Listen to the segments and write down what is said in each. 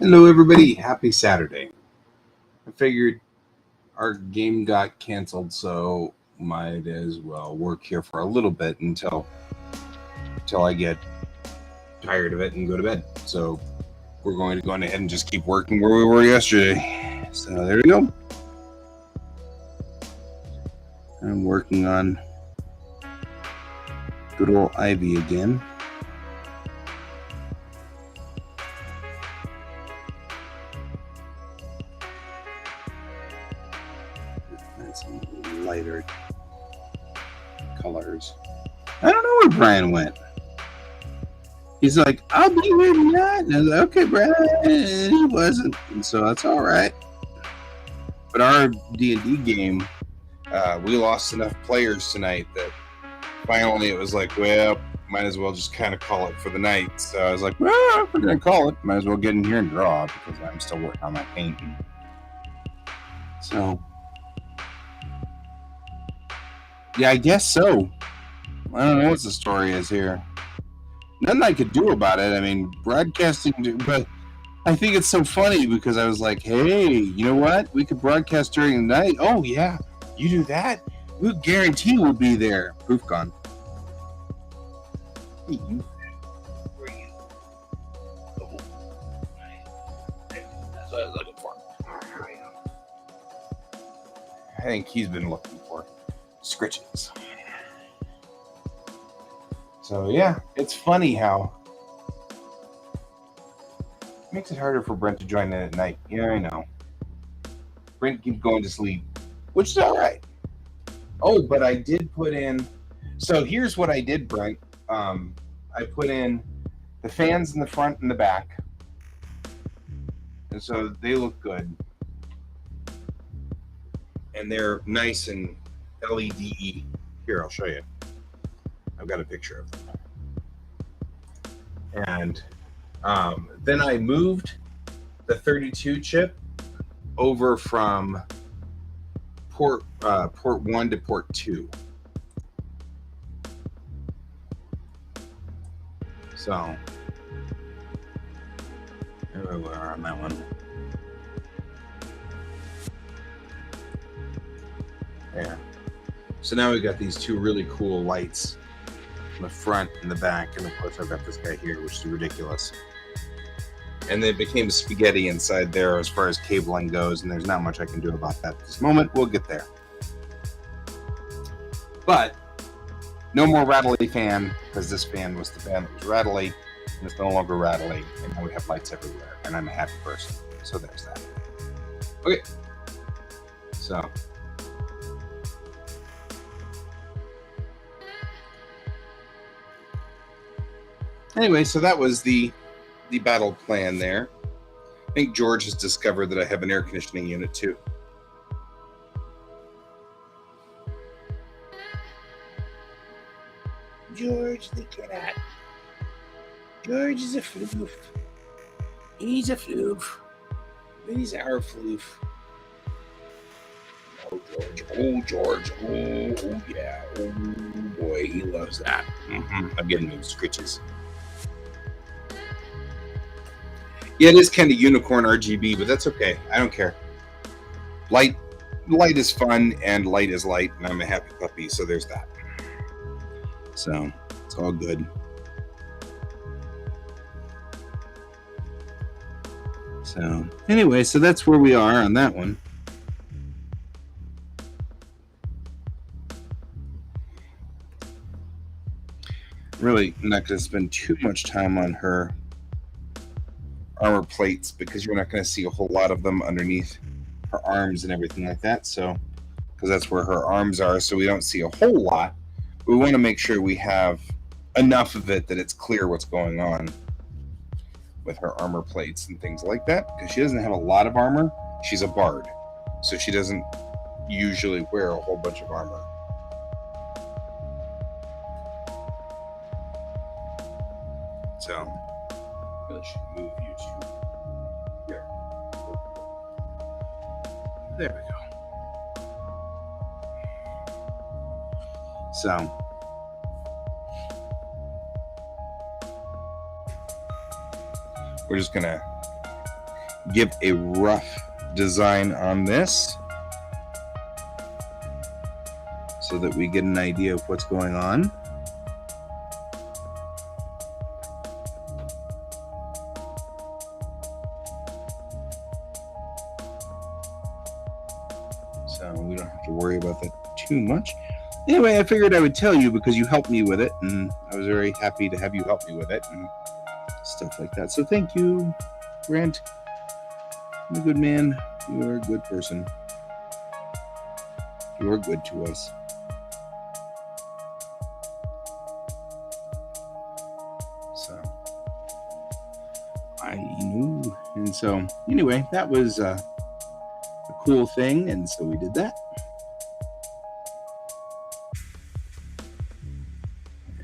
Hello, everybody. Happy Saturday. I figured our game got canceled, so might as well work here for a little bit until I get tired of it and go to bed. So we're going to go ahead and just keep working where we were yesterday. So there we go. I'm working on good old Ivy again. And some lighter colors. I don't know where Brian went. He's like, I'll be here tonight. And I was like, okay, Brian. And he wasn't. And so that's all right. But our D&D game, we lost enough players tonight that finally it was like, well, might as well just kind of call it for the night. So I was like, well, if we're going to call it, might as well get in here and draw because I'm still working on my painting. So, yeah, I guess so. I don't know what the story is here. Nothing I could do about it. I mean, broadcasting, but I think it's so funny because I was like, hey, you know what? We could broadcast during the night. Oh, yeah, you do that? We'll guarantee we'll be there. Proof gone. Hey, you. Where are you? Oh, that's what I was looking for. I think he's been looking for scritches. So, yeah, it's funny how it makes it harder for Brent to join in at night. Yeah, I know. Brent keeps going to sleep, which is all right. Oh, but I did put in. So here's what I did, Brent. I put in the fans in the front and the back, and so they look good, and they're nice and LED. Here, I'll show you. I've got a picture of them. And then I moved the 32 chip over from port 1 to port 2. So there we are on that one. Yeah. So now we've got these two really cool lights in the front and the back, and of course I've got this guy here, which is ridiculous. And then it became spaghetti inside there as far as cabling goes, and there's not much I can do about that at this moment. We'll get there. But no more rattly fan, because this fan was the fan that was rattly, and it's no longer rattly, and now we have lights everywhere, and I'm a happy person. So there's that. Okay. So anyway, so that was the battle plan there. I think George has discovered that I have an air conditioning unit too. George the cat. George is a floof. He's a floof. He's our floof. Oh, George. Oh, George. Oh, yeah. Oh, boy. He loves that. I'm getting those scritches. Yeah, it is kind of unicorn RGB, but that's okay. I don't care. Light is fun, and light is light, and I'm a happy puppy, so there's that. So it's all good. So anyway, so that's where we are on that one. Really not going to spend too much time on her armor plates because you're not going to see a whole lot of them underneath her arms and everything like that. So, because that's where her arms are, so we don't see a whole lot. We want to make sure we have enough of it that it's clear what's going on with her armor plates and things like that, because she doesn't have a lot of armor. She's a bard, so she doesn't usually wear a whole bunch of armor. So I really should move you to here. There we go. So we're just gonna give a rough design on this so that we get an idea of what's going on. So we don't have to worry about that too much. Anyway, I figured I would tell you because you helped me with it, and I was very happy to have you help me with it and stuff like that. So thank you, Grant. You're a good man. You are a good person. You are good to us. So I knew. And so anyway, that was a cool thing, and so we did that.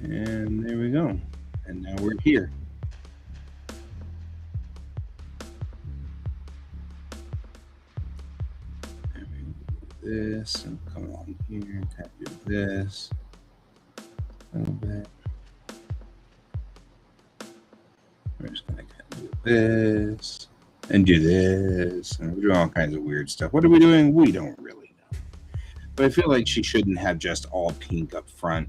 And there we go. And now we're here. This and come along here, kind of do this a little bit. We're just gonna kind of do this and do this, and we're doing all kinds of weird stuff. What are we doing? We don't really know. But I feel like she shouldn't have just all pink up front.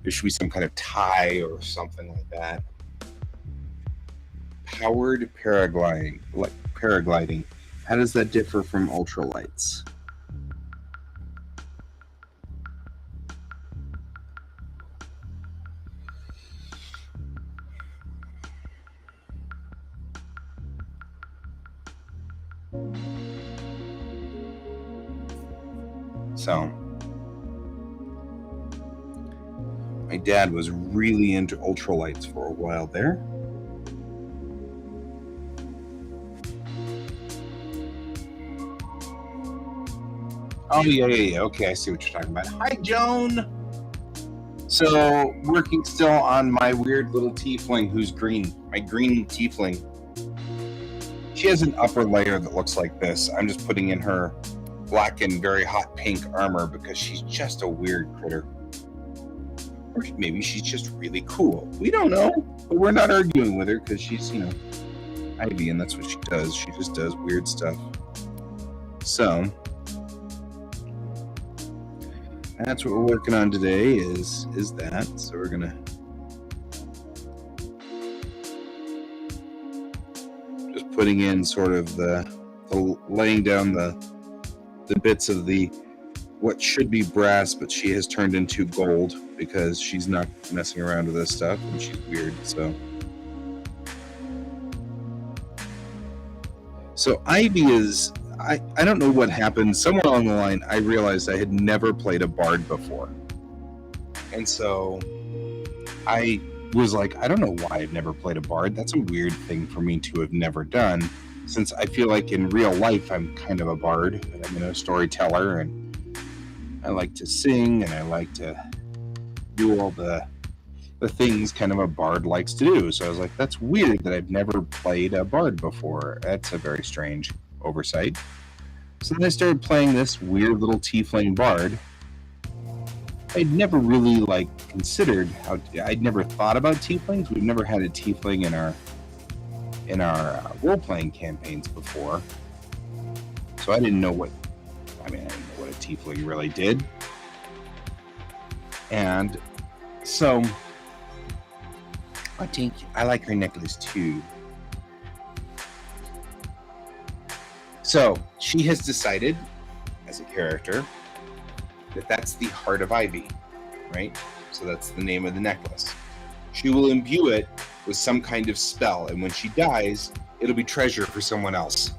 There should be some kind of tie or something like that. Powered paragliding, like paragliding. How does that differ from ultralights? So, my dad was really into ultralights for a while there. Oh, yeah. Okay, I see what you're talking about. Hi, Joan. So, working still on my weird little tiefling who's green. My green tiefling. She has an upper layer that looks like this. I'm just putting in her black and very hot pink armor because she's just a weird critter. Or maybe she's just really cool. We don't know, but we're not arguing with her because she's, Ivy, and that's what she does. She just does weird stuff. So, that's what we're working on today is that. So we're gonna just putting in sort of the laying down the bits of the what should be brass, but she has turned into gold because she's not messing around with this stuff and she's weird. So Ivy is, I don't know what happened. Somewhere along the line, I realized I had never played a bard before. And so I was like, I don't know why I've never played a bard. That's a weird thing for me to have never done, since I feel like in real life I'm kind of a bard. I'm a storyteller, and I like to sing, and I like to do all the things kind of a bard likes to do. So I was like, that's weird that I've never played a bard before. That's a very strange oversight. So then I started playing this weird little tiefling bard. I'd never really considered how I'd never thought about tieflings. We've never had a tiefling in our role-playing campaigns before, so I didn't know what a tiefling really did. And so I like her necklace too. So she has decided, as a character, that that's the Heart of Ivy, right? So that's the name of the necklace. She will imbue it with some kind of spell, and when she dies, it'll be treasure for someone else.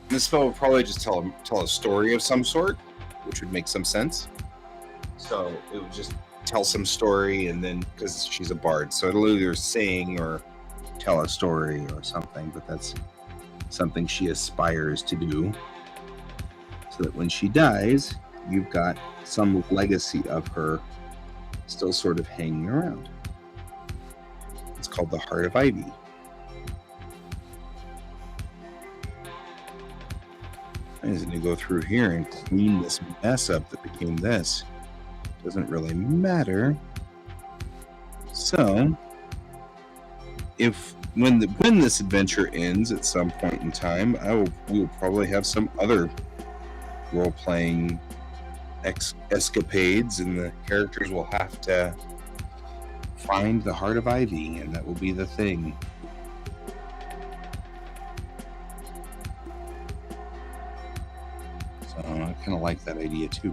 And the spell will probably just tell a story of some sort, which would make some sense. So it would just tell some story, and then, because she's a bard, so it'll either sing or tell a story or something, but that's something she aspires to do, so that when she dies, you've got some legacy of her still sort of hanging around. It's called the Heart of Ivy. I'm just going to go through here and clean this mess up that became this. Doesn't really matter. So, if when this adventure ends at some point in time, we will probably have some other role-playing escapades, and the characters will have to find the heart of Ivy, and that will be the thing. So I kind of like that idea too.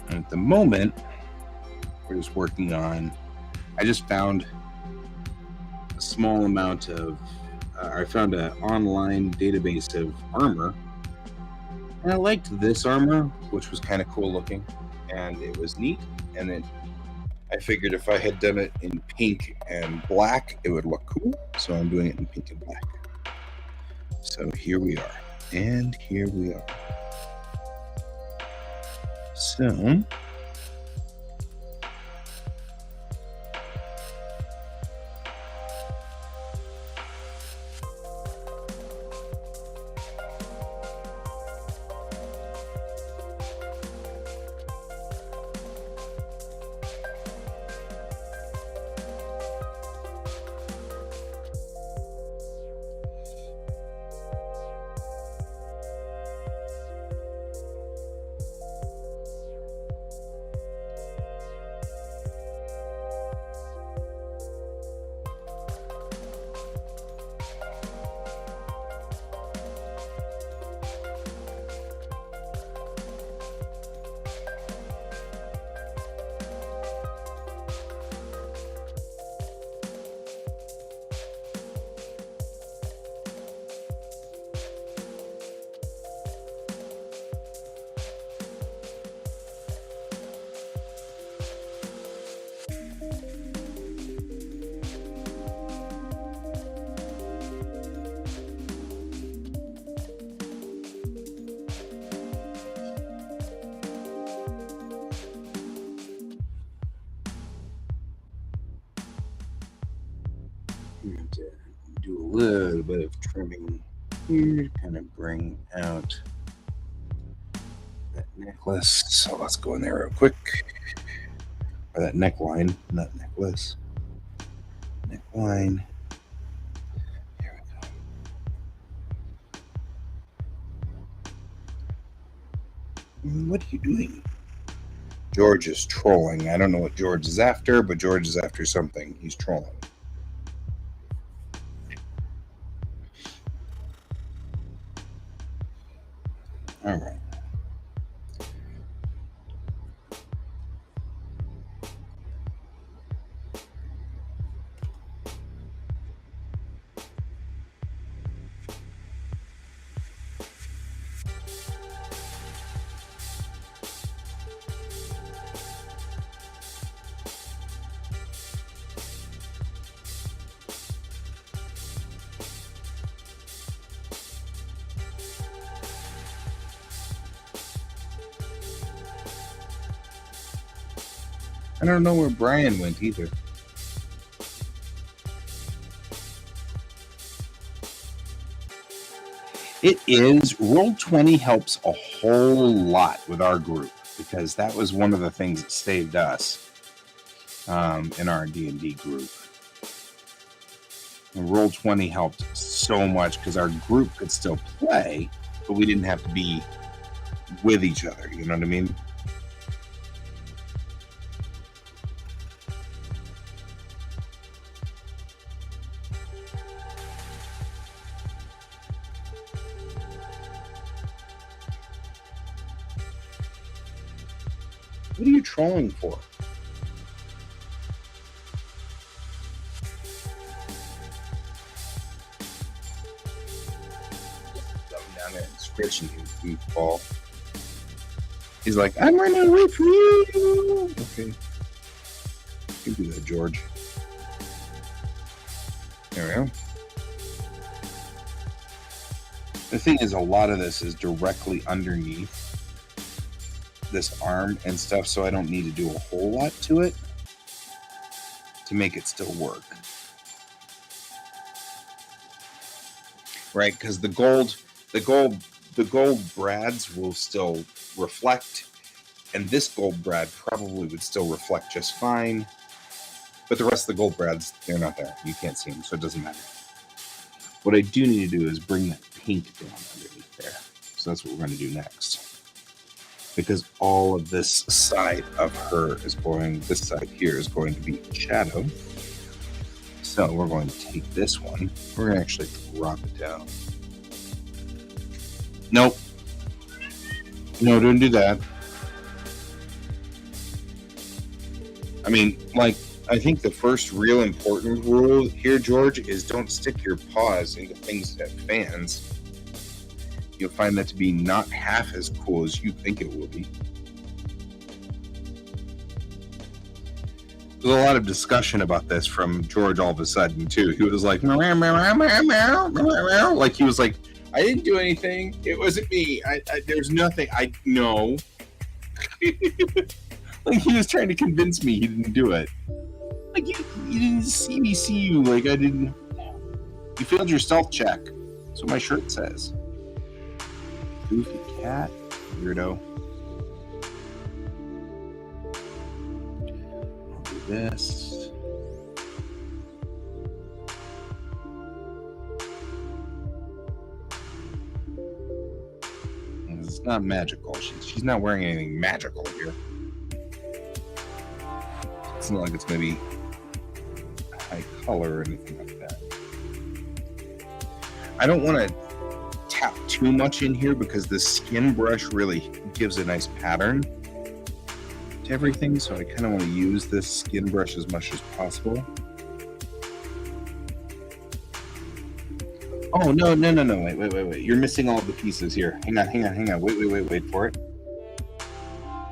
And at the moment, we're just working on. I just found a small amount of. I found an online database of armor, and I liked this armor, which was kind of cool looking, and it was neat. And then I figured if I had done it in pink and black, it would look cool. So I'm doing it in pink and black. So here we are, and here we are. So. And do a little bit of trimming here to kind of bring out that necklace. So let's go in there real quick. Or that neckline, not necklace. Neckline. Here we go. What are you doing? George is trolling. I don't know what George is after, but George is after something. He's trolling. All right. I don't know where Brian went either. It is. Roll20 helps a whole lot with our group because that was one of the things that saved us in our D&D group. And Roll20 helped so much because our group could still play, but we didn't have to be with each other. You know what I mean? What are you trolling for? Just down there and scratching you, goofball. He's like, I'm running away from you. Okay. You do that, George. There we go. The thing is, a lot of this is directly underneath this arm and stuff, so I don't need to do a whole lot to it to make it still work. Right? Because the gold brads will still reflect, and this gold brad probably would still reflect just fine. But the rest of the gold brads, they're not there. You can't see them, so it doesn't matter. What I do need to do is bring that pink down underneath there. So that's what we're going to do next. Because all of this side of her is going, this side here is going to be shadow. So we're going to take this one. We're going to actually drop it down. Nope. No, don't do that. I mean, like, I think the first real important rule here, George, is don't stick your paws into things that have fans. You'll find that to be not half as cool as you think it will be. There's a lot of discussion about this from George all of a sudden, too. He was like, meow, meow, meow, meow, meow. Like, he was like, I didn't do anything. It wasn't me. There's nothing. I know. Like, he was trying to convince me he didn't do it. Like, you didn't see me see you. Like, I didn't. You failed your stealth check. That's what my shirt says. Goofy cat. Weirdo. I'll do this. It's not magical. She's not wearing anything magical here. It's not like it's going to be high color or anything like that. I don't want to tap too much in here because the skin brush really gives a nice pattern to everything. So I kind of want to use this skin brush as much as possible. Oh, no. Wait. You're missing all of the pieces here. Hang on. Wait for it.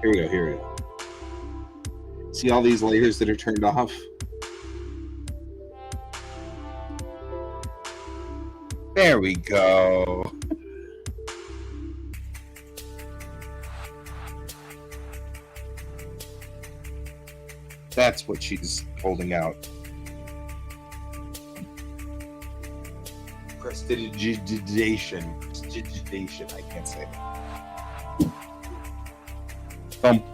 Here we go. See all these layers that are turned off? There we go. That's what she's holding out. Prestidigitation. I can't say. Thump.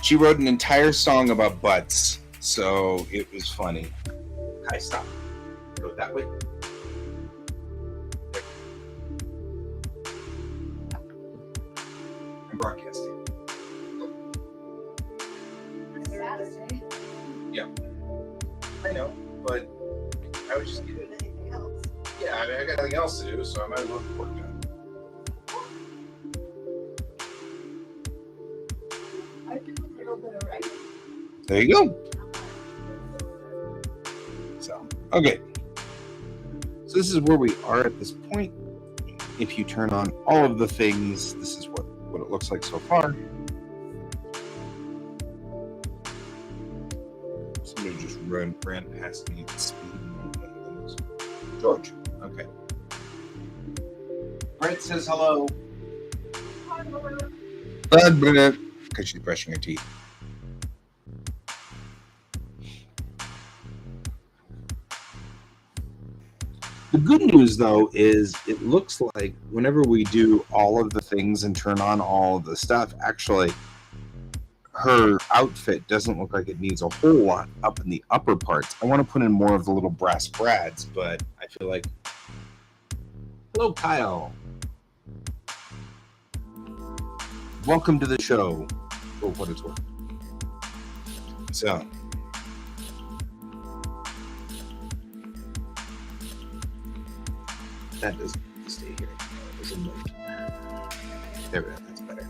She wrote an entire song about butts, so it was funny. Hi, stop. Go that way. There. I'm broadcasting. Saturday. Yeah. I know, but I was just kidding. Anything else? Yeah, I mean, I got nothing else to do, so I might as well work on it. I do a little bit of writing. There you go. So, okay. So this is where we are at this point. If you turn on all of the things, this is what it looks like so far. Somebody just ran past me at speed. George. Okay. Brent says hello. Because she's brushing her teeth. The good news, though, is it looks like whenever we do all of the things and turn on all of the stuff, actually, her outfit doesn't look like it needs a whole lot up in the upper parts. I want to put in more of the little brass brads, but I feel like... Hello, Kyle. Welcome to the show, for what it's worth. So... that doesn't stay here. There's a note. There we go. That's better.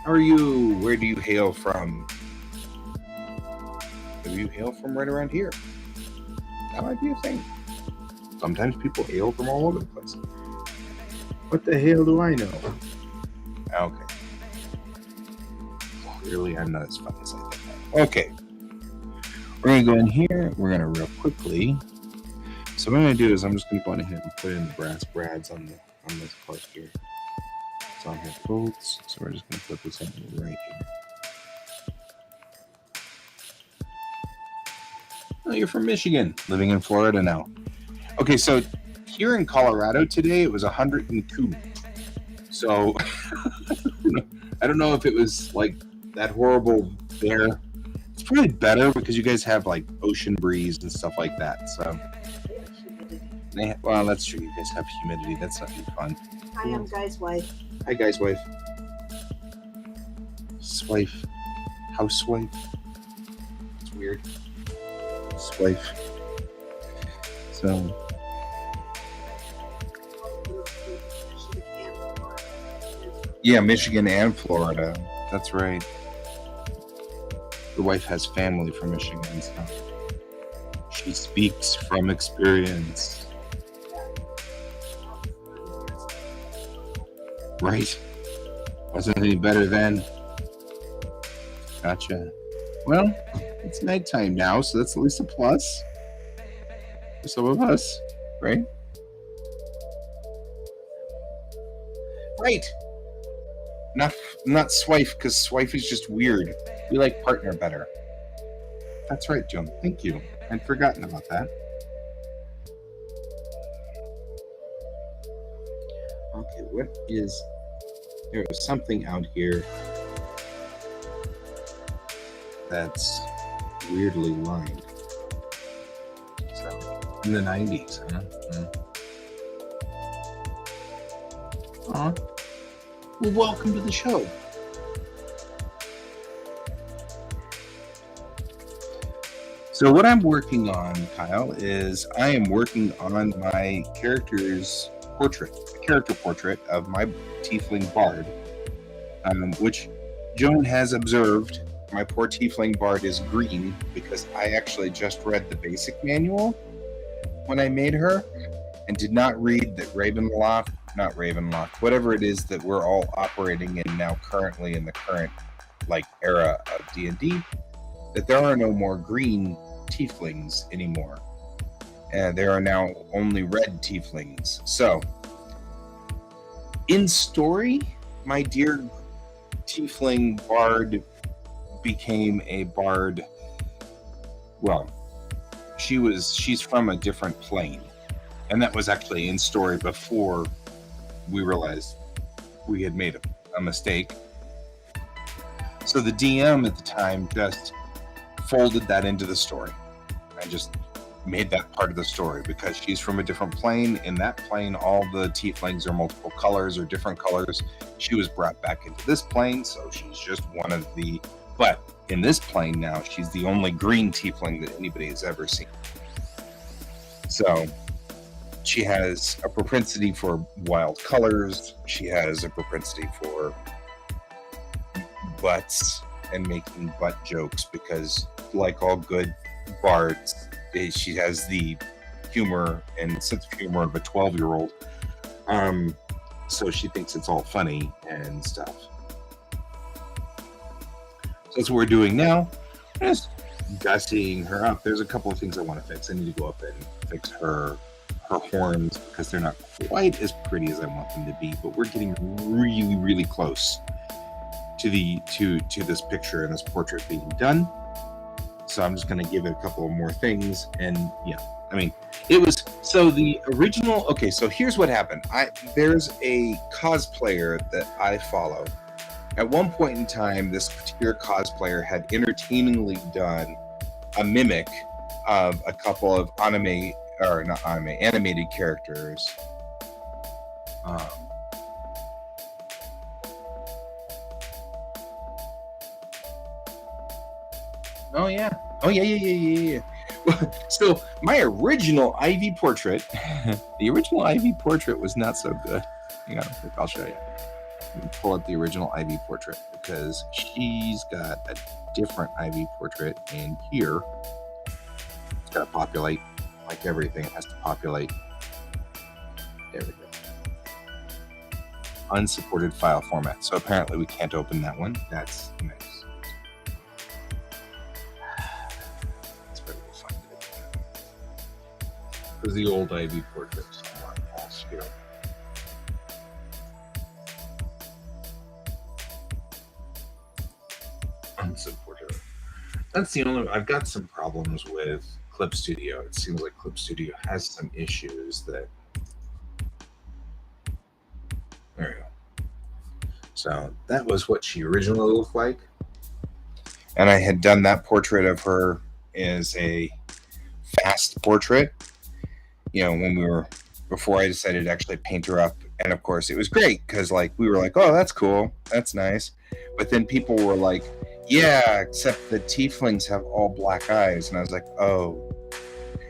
How are you? Where do you hail from? Do you hail from right around here? That might be a thing. Sometimes people hail from all over the place. What the hell do I know? Okay. Clearly, I'm not as fun as I think. Okay. We're going to go in here. We're going to real quickly. So what I'm going to do is I'm just going to go ahead and put in the brass brads on this part here. It's on her bolts, so we're just going to put this in right here. Oh, you're from Michigan, living in Florida now. Okay, so here in Colorado today, it was 102. So I don't know if it was like that horrible there. It's probably better because you guys have like ocean breeze and stuff like that. So, well, that's true. You guys have humidity. That's not fun. I am Guy's wife. Hi, guys, wife. Swife. Housewife. It's weird. Swife. So, yeah, Michigan and Florida. That's right. The wife has family from Michigan, so she speaks from experience. Right. Wasn't any better then. Gotcha. Well, it's nighttime now, so that's at least a plus for some of us, right? Right. Not swife, because swife is just weird. We like partner better. That's right, Joan. Thank you. I'd forgotten about that. Okay, what is... There is something out here that's weirdly lined. So, in the 90s, huh? Aw. Well, welcome to the show. So what I'm working on, Kyle, is I am working on my character's portrait, a character portrait of my tiefling bard, which Joan has observed. My poor tiefling bard is green because I actually just read the basic manual when I made her and did not read that Ravenlock, whatever it is that we're all operating in now currently in the current era of D&D, that there are no more green tieflings anymore. And there are now only red tieflings. So, in story, my dear tiefling bard became a bard. Well, she's from a different plane. And that was actually in story before we realized we had made a mistake. So the DM at the time just folded that into the story. I just made that part of the story because she's from a different plane. In that plane, all the tieflings are multiple colors or different colors. She was brought back into this plane, so she's just one of the... But in this plane now, she's the only green tiefling that anybody has ever seen. So... she has a propensity for wild colors. She has a propensity for butts and making butt jokes because, like all good bards, she has the humor and sense of humor of a 12-year-old. So she thinks it's all funny and stuff. So that's what we're doing now. Just gussying her up. There's a couple of things I want to fix. I need to go up and fix her horns because they're not quite as pretty as I want them to be, but we're getting really, really close to this picture and this portrait being done. So I'm just going to give it a couple of more things, and yeah, I mean, it was so the original. Okay, so here's what happened. There's a cosplayer that I follow. At one point in time, this particular cosplayer had entertainingly done a mimic of a couple of animated characters. Oh yeah. So my original Ivy portrait, the original Ivy portrait was not so good. Hang on, I'll show you. Let me pull up the original Ivy portrait because she's got a different Ivy portrait in here. It's got to populate. Like everything, it has to populate. There we go. Unsupported file format. So apparently we can't open that one. That's nice. That's where we'll find it. Because the old Ivy portrait is somewhere else here. Unsupported. That's the only. I've got some problems with Clip Studio. It seems like Clip Studio has some issues that... There we go. So that was what she originally looked like. And I had done that portrait of her as a fast portrait, when we were, before I decided to actually paint her up. And of course, it was great because, like, we were like, oh, that's cool. That's nice. But then people were like, yeah, except the tieflings have all black eyes. And I was like, oh.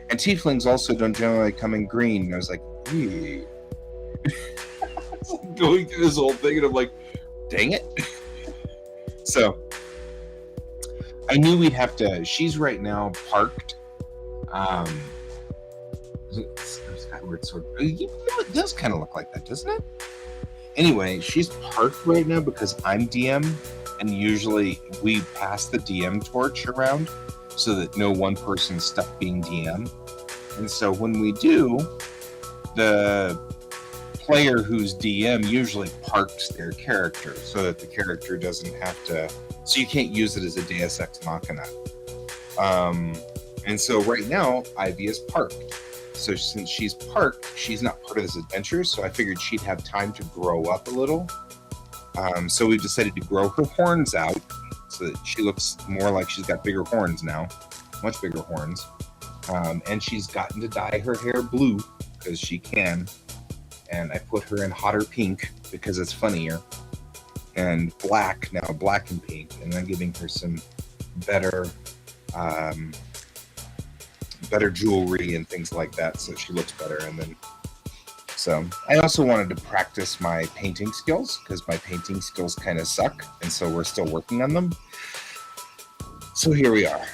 And tieflings also don't generally come in green. And I was like, hey. Going through this whole thing, and I'm like, dang it. So I knew we'd have to. She's right now parked. Skyward Sword. It does kind of look like that, doesn't it? Anyway, she's parked right now because I'm DM, and usually we pass the DM torch around so that no one person's stuck being DM. And so when we do, the player who's DM usually parks their character so that the character doesn't have to. So you can't use it as a Deus Ex Machina. And so right now, Ivy is parked. So since she's parked, she's not part of this adventure. So I figured she'd have time to grow up a little. So we've decided to grow her horns out so that she looks more like she's got bigger horns now, much bigger horns. And she's gotten to dye her hair blue because she can. And I put her in hotter pink because it's funnier. And black now, black and pink. And I'm giving her some better jewelry and things like that so she looks better. And then so I also wanted to practice my painting skills because my painting skills kind of suck, and so we're still working on them. So here we are.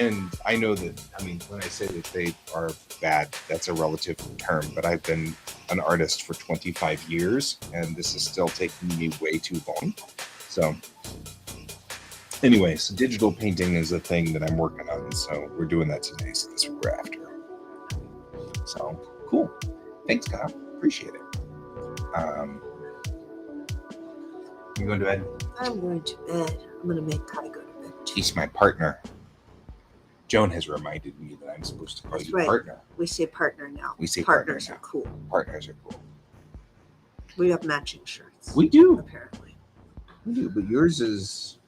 And I know that, when I say that they are bad, that's a relative term, but I've been an artist for 25 years and this is still taking me way too long. So anyway, so digital painting is a thing that I'm working on. So we're doing that today. So that's what we're after. So cool. Thanks, Kyle. Appreciate it. You going to bed? I'm going to bed. I'm going to make Kai go to bed too. He's my partner. Joan has reminded me that I'm supposed to call you right. partner. We say partner now. We say partners partner now. are cool. Partners are cool. We have matching shirts. We do. Apparently. We do, but yours is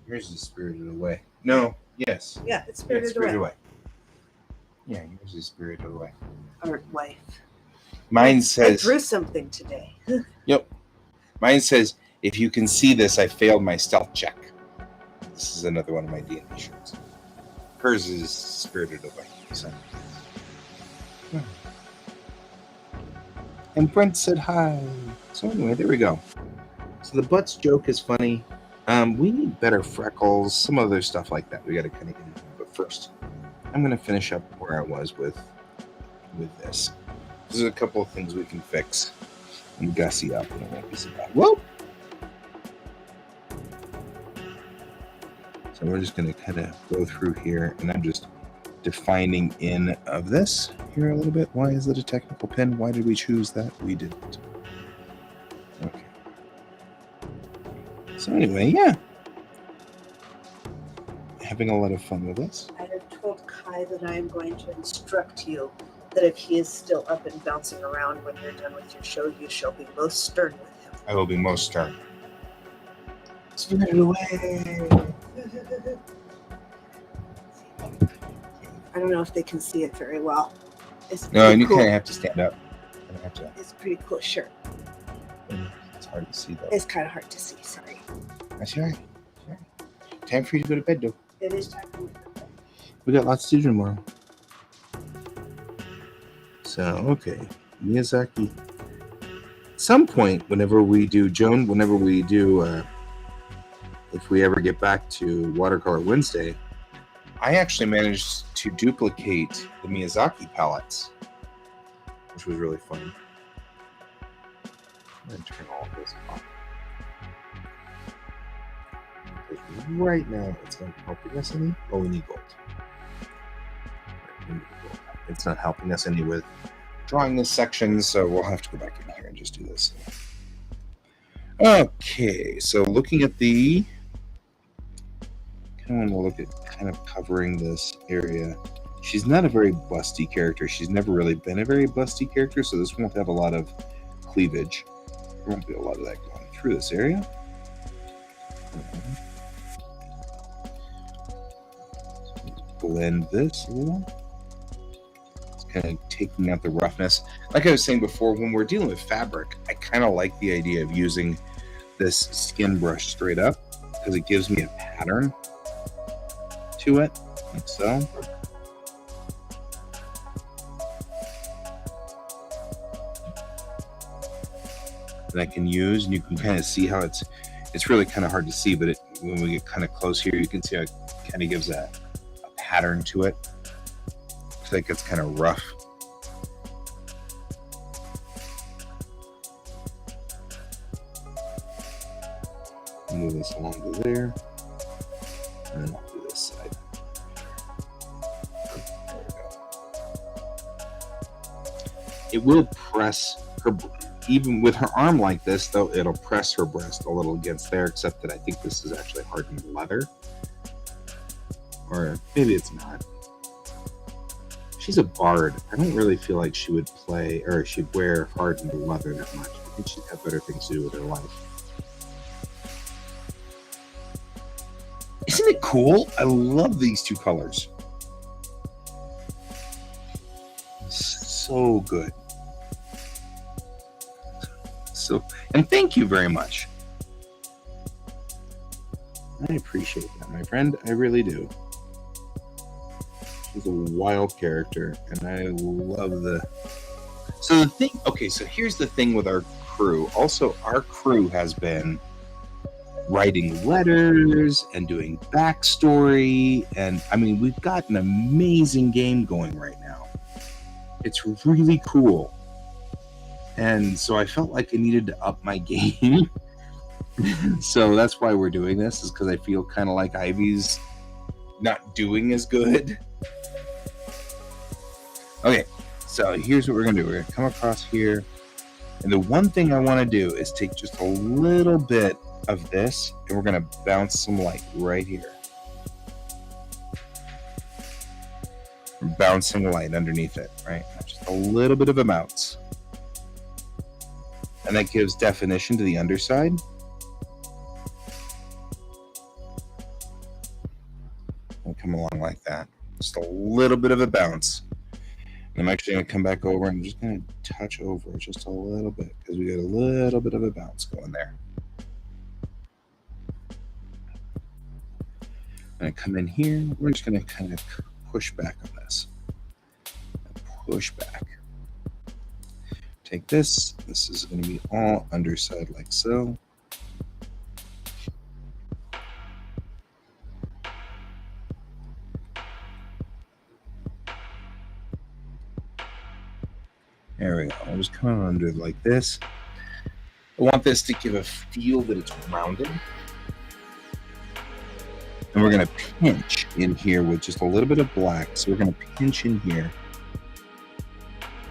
Spirited Away. No, yes. Yeah, it's Spirited Away. Yeah, yours is Spirited Away. Art wife. Mine I says. drew something today. Yep. Mine says, if you can see this, I failed my stealth check. This is another one of my D&D shirts. Hers is Spirited Away. So. And Brent said hi. So anyway, there we go. So the butts joke is funny. We need better freckles, some other stuff like that. We got to kind of get into it. But first, I'm going to finish up where I was with this. There's a couple of things we can fix and gussy up. And it won't be so bad. Whoa! So we're just going to kind of go through here, and I'm just defining in of this here a little bit. Why is it a technical pin? Why did we choose that? We didn't. Okay. So anyway, yeah. Having a lot of fun with this. I have told Kai that I am going to instruct you that if he is still up and bouncing around when you're done with your show, you shall be most stern with him. I will be most stern. Spirited Away! I don't know if they can see it very well. It's No, and you cool. kind of have to stand up. It's a pretty cool shirt. It's hard to see, though. It's kind of hard to see, sorry. That's all right. Time for you to go to bed, though. It is time for me to go to bed. We got lots to do tomorrow. So, okay. Miyazaki. At some point, whenever we do, if we ever get back to Watercolor Wednesday, I actually managed to duplicate the Miyazaki palettes, which was really fun. I'm going to turn all of this off. Because right now, it's not helping us any. Oh, we need gold. Right, we need gold. It's not helping us any with drawing this section, so we'll have to go back in here and just do this. Okay, so looking at the... I want to look at kind of covering this area. She's not a very busty character. She's never really been a very busty character, so this won't have a lot of cleavage. won't be a lot of that going through this area. Blend this a little. It's kind of taking out the roughness. Like I was saying before, when we're dealing with fabric, I kind of like the idea of using this skin brush straight up because it gives me a pattern to it, like so. That I can use, and you can kind of see how it's really kind of hard to see, but when we get kind of close here, you can see how it kind of gives a pattern to it. Looks like it's kind of rough. Move this along to there, and then I'll do this side. There we go. It will press her, even with her arm like this, though, it'll press her breast a little against there, except that I think this is actually hardened leather. Or maybe it's not. She's a bard. I don't really feel like she would play, or she'd wear hardened leather that much. I think she'd have better things to do with her life. Isn't it cool? I love these two colors. So good. And thank you very much. I appreciate that, my friend. I really do. She's a wild character, and I love the... So the thing... Okay, so here's the thing with our crew. Also, our crew has been writing letters and doing backstory, and I mean, we've got an amazing game going right now. It's really cool. And so I felt like I needed to up my game. So that's why we're doing this, is because I feel kind of like Ivy's not doing as good. Okay, so here's what we're going to do. We're going to come across here. And the one thing I want to do is take just a little bit of this, and we're going to bounce some light right here. We're bouncing light underneath it, right? Just a little bit of a bounce. And that gives definition to the underside. And come along like that. Just a little bit of a bounce. And I'm actually going to come back over and I'm just going to touch over just a little bit because we got a little bit of a bounce going there. I'm going to come in here. We're just going to kind of push back on this. Push back. Take this. This is going to be all underside like so. There we go. I'll just come under like this. I want this to give a feel that it's rounded. And we're going to pinch in here with just a little bit of black. So we're going to pinch in here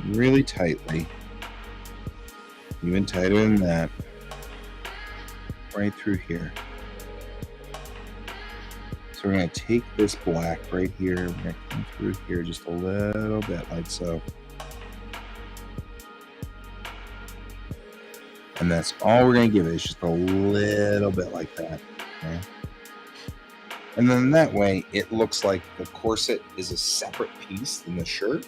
really tightly. Even tighter than that. Right through here. So we're going to take this black right here. We're going to come through here just a little bit like so. And that's all we're going to give it, is just a little bit like that. Okay? And then that way, it looks like the corset is a separate piece than the shirt.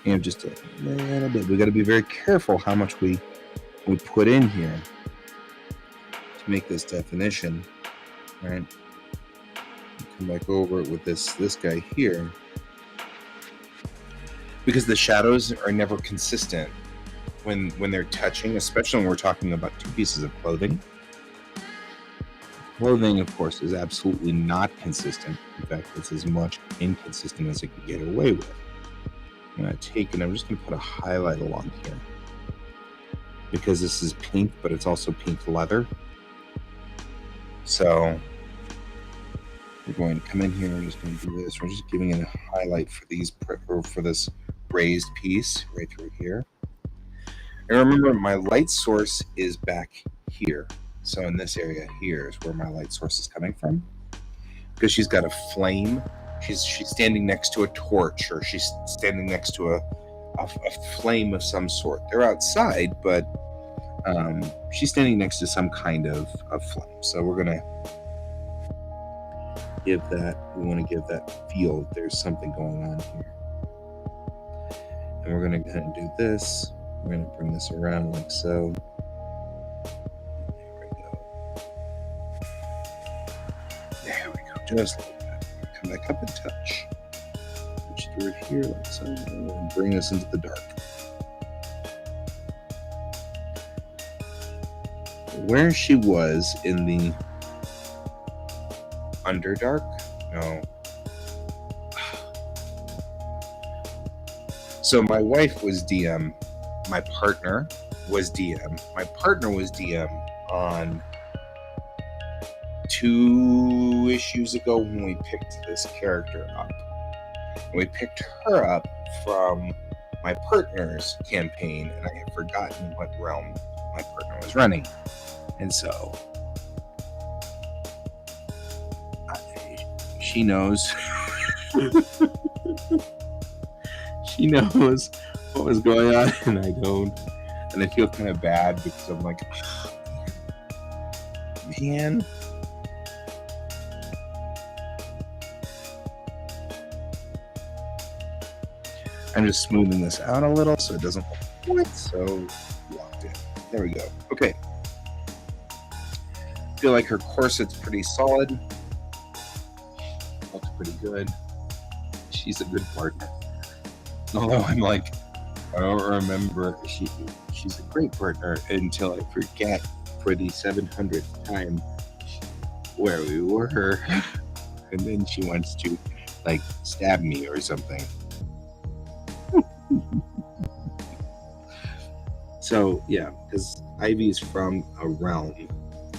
And just a little bit. We got to be very careful how much we put in here to make this definition. Right? Come back over it with this guy here, because the shadows are never consistent when they're touching, especially when we're talking about two pieces of clothing. Clothing, of course, is absolutely not consistent. In fact, it's as much inconsistent as it can get away with. I'm going to take, and I'm just going to put a highlight along here, because this is pink, but it's also pink leather. So we're going to come in here. We're just going to do this. We're just giving it a highlight for for this raised piece right through here. And remember, my light source is back here. So in this area here is where my light source is coming from, because she's got a flame. She's standing next to a torch, or she's standing next to a flame of some sort. They're outside, but she's standing next to some kind of flame. So we're gonna give that. We want to give that feel that there's something going on here. And we're gonna go ahead and do this. We're gonna bring this around like so. There we go. There we go. Just like that. Come back up and touch. Touch through it here like so, and bring this into the dark. Where she was in the Underdark? No. So my wife was DM. My partner was DM. My partner was DM on 2 issues ago when we picked this character up. And we picked her up from my partner's campaign, and I had forgotten what realm my partner was running. And so she knows she knows what was going on, and I don't. And I feel kind of bad because I'm like, oh, man. I'm just smoothing this out a little so it doesn't look quite so locked in. There we go. Okay. Feel like her corset's pretty solid. Looks pretty good. She's a good partner. Although I'm like, I don't remember. She's a great partner until I forget for the 700th time where we were. And then she wants to like stab me or something. So yeah, because Ivy's from a realm.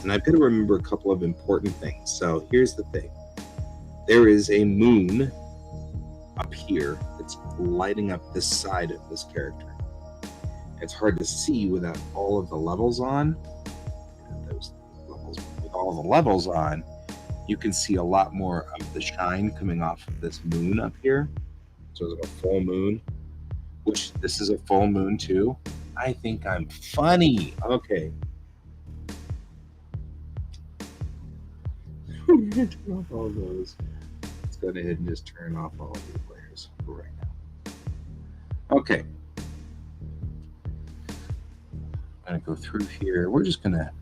And I've got to remember a couple of important things. So here's the thing. There is a moon up here that's lighting up this side of this character. It's hard to see without all of the levels on. And those levels, with all the levels on, you can see a lot more of the shine coming off of this moon up here. So it's a full moon, which this is a full moon too. I think I'm funny. Okay. We're gonna turn off all those. Let's go ahead and just turn off all of these layers for right now. Okay. I'm gonna go through here. We're just gonna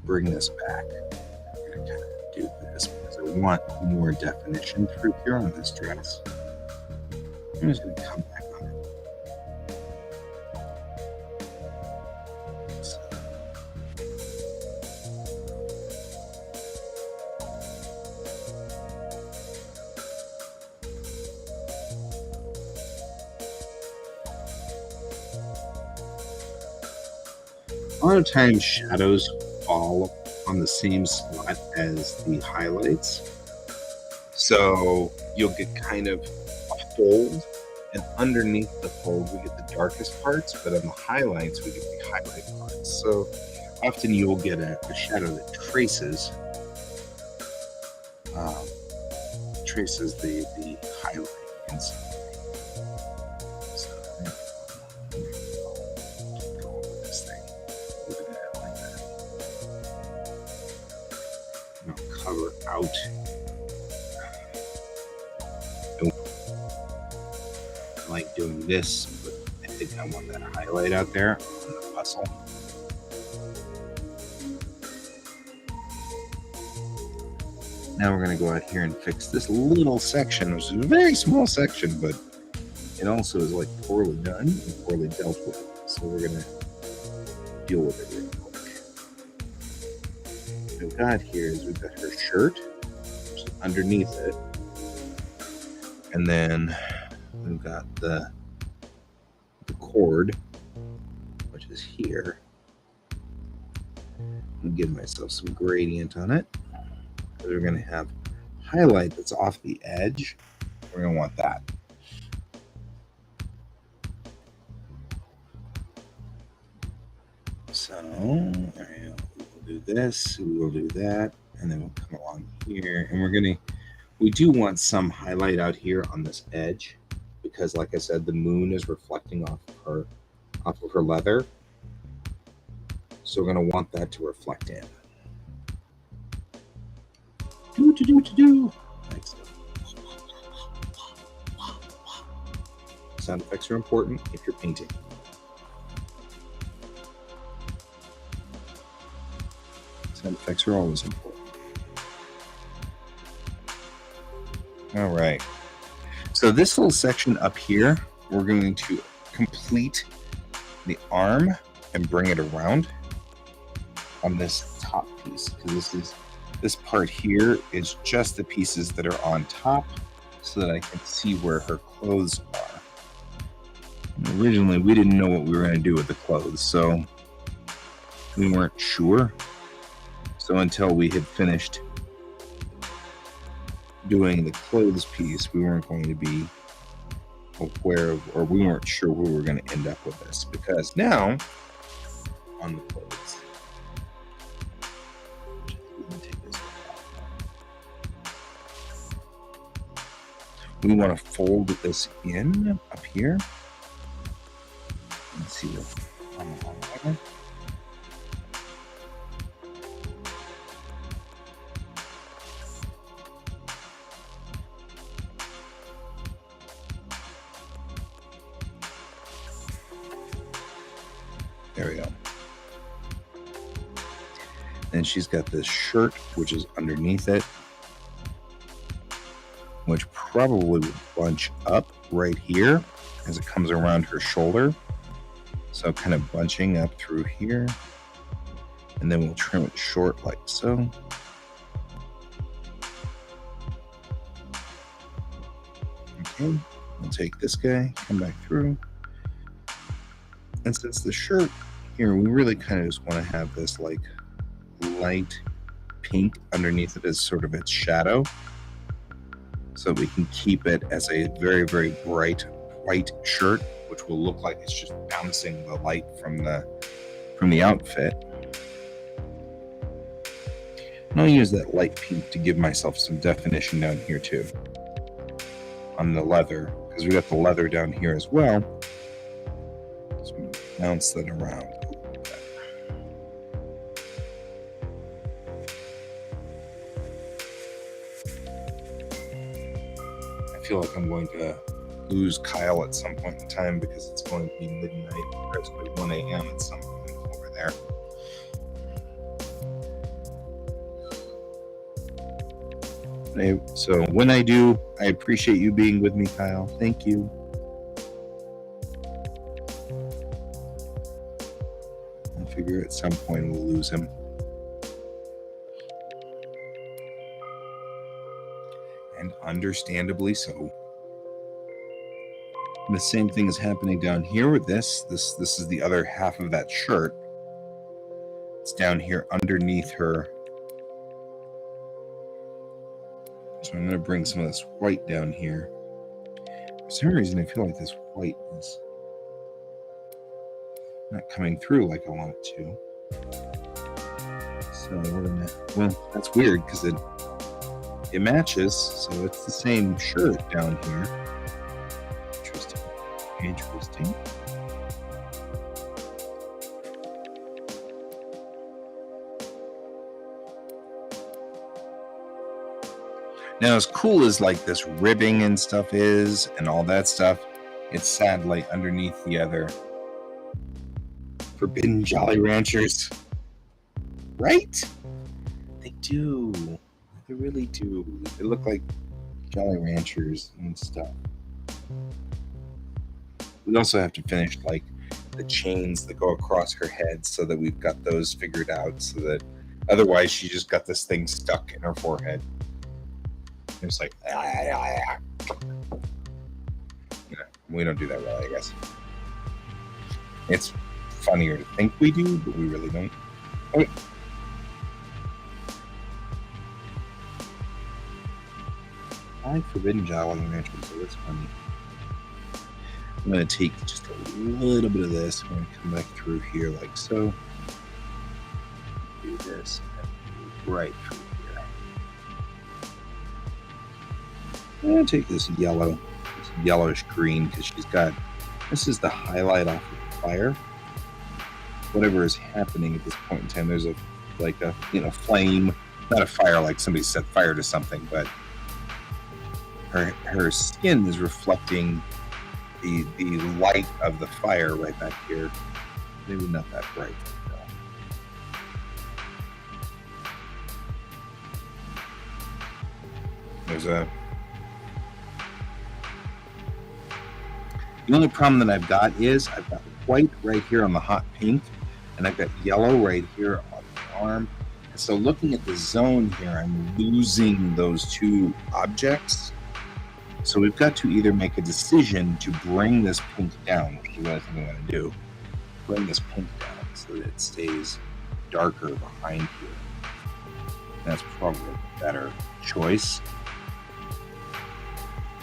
bring this back. I'm gonna kind of do this because I want more definition through here on this dress. I'm just gonna come back on it. A lot of times shadows fall on the same spot as the highlights. So you'll get kind of a fold, and underneath the fold we get the darkest parts, but on the highlights we get the highlight parts. So often you'll get a shadow that traces the highlight inside. Cover out. I like doing this, but I think I want that highlight out there on the muscle. Now we're going to go out here and fix this little section, which is a very small section, but it also is like poorly done and poorly dealt with. So we're going to deal with it real quick. What we've got here is we've got her shirt, which is underneath it, and then we've got the cord, which is here. I'll give myself some gradient on it. We're going to have highlight that's off the edge. We're going to want that. So we'll do this, we will do that, and then we'll come along here, and we do want some highlight out here on this edge. because, like I said, the moon is reflecting off of her leather. So we're going to want that to reflect in. Do. Excellent. Sound effects are important if you're painting. Sound effects are always important. All right. So this little section up here, we're going to complete the arm and bring it around on this top piece, because this part here is just the pieces that are on top, so that I can see where her clothes are. And originally, we didn't know what we were going to do with the clothes, so we weren't sure. So until we had finished doing the clothes piece, we weren't going to be aware of, or we weren't sure where we were going to end up with this, because now on the clothes, we want to fold this in up here. Let's see what. There we go. And she's got this shirt, which is underneath it, which probably would bunch up right here as it comes around her shoulder. So kind of bunching up through here. And then we'll trim it short like so. Okay, we'll take this guy, come back through. And since the shirt here, we really kind of just want to have this like light pink underneath it as sort of its shadow, so we can keep it as a very, very bright white shirt, which will look like it's just bouncing the light from the outfit. And I'll use that light pink to give myself some definition down here too on the leather, because we got the leather down here as well. So bounce that around. I feel like I'm going to lose Kyle at some point in time, because it's going to be midnight, or it's going to be 1 a.m. at some point over there. So when I do, I appreciate you being with me, Kyle. Thank you. I figure at some point we'll lose him. And understandably so. And the same thing is happening down here with this. This is the other half of that shirt. It's down here underneath her. So I'm going to bring some of this white down here. For some reason, I feel like this white is not coming through like I want it to. So we're going to... Well, that's weird, because it matches, so it's the same shirt down here. Interesting. Now, as cool as like this ribbing and stuff is, and all that stuff, it's sadly underneath the other Forbidden Jolly Ranchers. Right? They do. They really do. They look like Jolly Ranchers and stuff. We also have to finish like the chains that go across her head, so that we've got those figured out, so that otherwise she just got this thing stuck in her forehead. It's like, we don't do that well, I guess. It's funnier to think we do, but we really don't. Okay. I like Forbidden Jolly Ranchers, so that's funny. I'm going to take just a little bit of this. I'm going to come back through here like so. Do this right through here. I'm going to take this yellow. This yellowish green because she's got, this is the highlight off of the fire. Whatever is happening at this point in time, there's a flame, not a fire like somebody set fire to something, but her skin is reflecting the light of the fire right back here. Maybe not that bright. There's the only problem that I've got is I've got white right here on the hot pink, and I've got yellow right here on the arm. And so looking at the zone here, I'm losing those two objects. So we've got to either make a decision to bring this pink down, which is what I think I'm going to do. Bring this pink down so that it stays darker behind here. That's probably a better choice,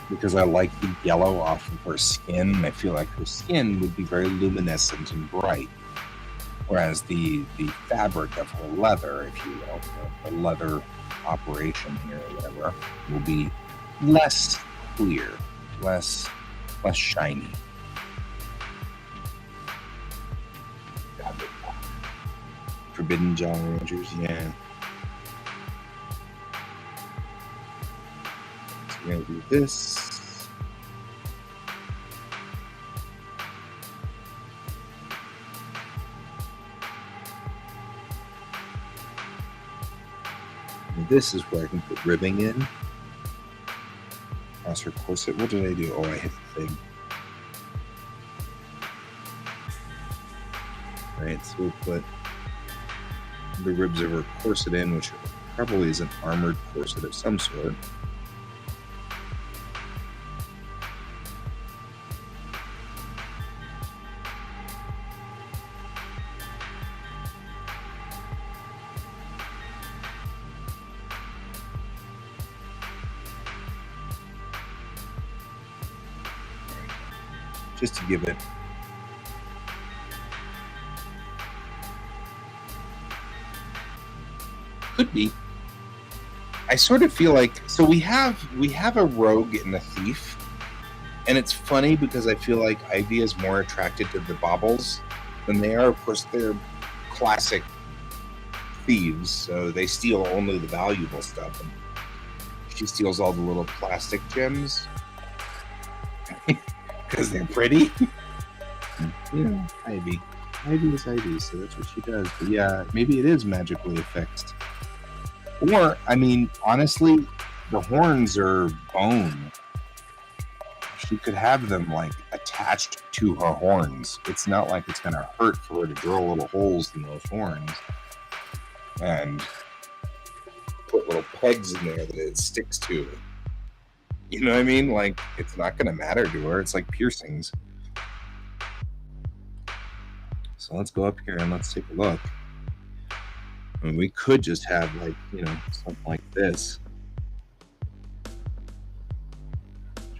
because I like the yellow off of her skin, and I feel like her skin would be very luminescent and bright, whereas the fabric of her leather, if you will, the leather operation here or whatever, will be less clear, less shiny. Forbidden Jolly Ranchers, yeah. So we're gonna do this. And this is where I can put ribbing in. Across her corset. What did I do? Oh, I hit the thing. Alright, so we'll put the ribs of her corset in, which probably is an armored corset of some sort. Just to give it could be. I sort of feel like, so we have a rogue and a thief, and it's funny because I feel like Ivy is more attracted to the baubles than they are. Of course, they're classic thieves, so they steal only the valuable stuff, and she steals all the little plastic gems because they're pretty. You know, Ivy is Ivy, so that's what she does. But yeah, maybe it is magically affixed. Or, I mean, honestly, the horns are bone. She could have them, like, attached to her horns. It's not like it's going to hurt for her to drill little holes in those horns and put little pegs in there that it sticks to. You know what I mean? Like, it's not going to matter to her. It's like piercings. So let's go up here and let's take a look. I mean, we could just have, like, you know, something like this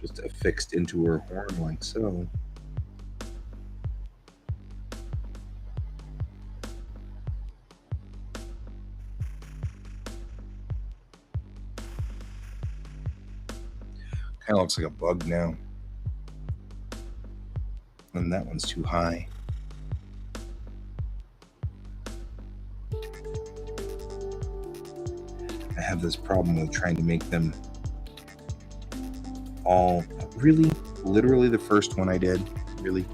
just affixed into her horn like so. Kind of looks like a bug now. And that one's too high. I have this problem with trying to make them all really, literally the first one I did, really.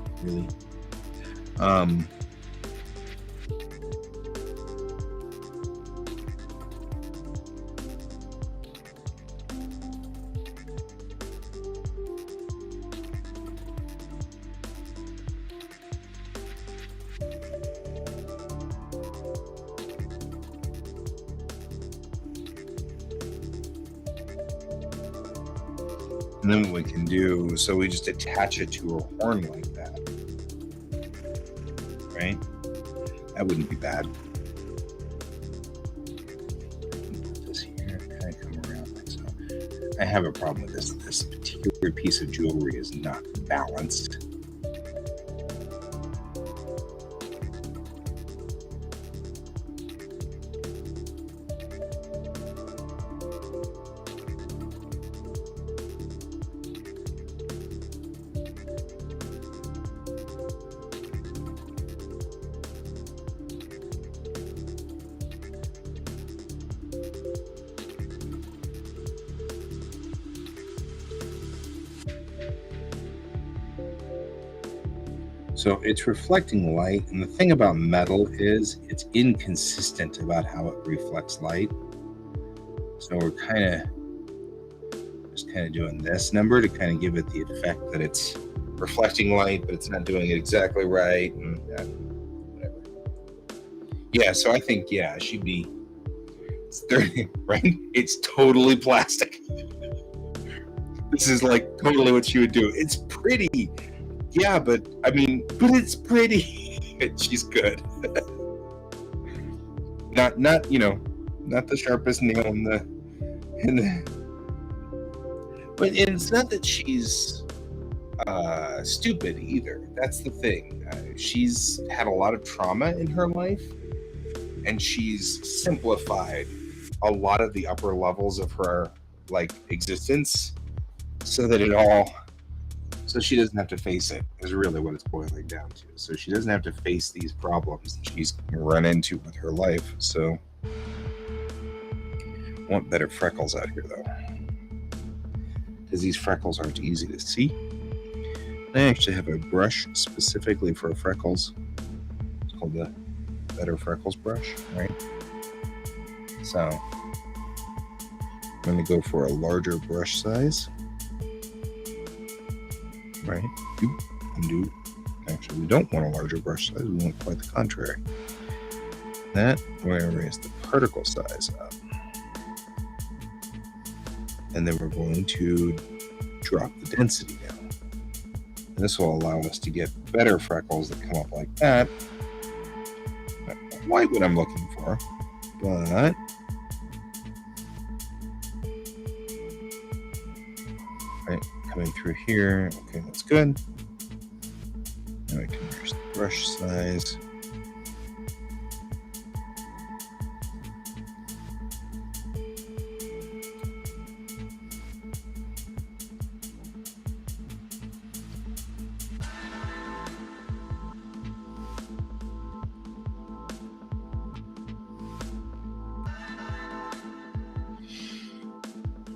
And then what we can do, so we just attach it to a horn like that, right? That wouldn't be bad. Put this here, kind of come around like so. I have a problem with this. This particular piece of jewelry is not balanced. So it's reflecting light, and the thing about metal is it's inconsistent about how it reflects light. So we're just kind of doing this number to kind of give it the effect that it's reflecting light, but it's not doing it exactly right, and whatever. Yeah, so I think she'd be. It's 30, right? It's totally plastic. This is like totally what she would do. It's pretty. Yeah, but it's pretty. She's good. not not the sharpest nail in the. But it's not that she's stupid either. That's the thing. She's had a lot of trauma in her life, and she's simplified a lot of the upper levels of her existence, so she doesn't have to face it, is really what it's boiling down to. So she doesn't have to face these problems that she's run into with her life. So I want better freckles out here, though, because these freckles aren't easy to see. I actually have a brush specifically for freckles. It's called the Better Freckles brush, right? So I'm going to go for a larger brush size. Right? Undo. Actually, we don't want a larger brush size. We want quite the contrary. That, we're going to raise the particle size up. And then we're going to drop the density down. And this will allow us to get better freckles that come up like that. Not quite what I'm looking for, but right, coming through here. Okay, that's good. Now I can reduce the brush size.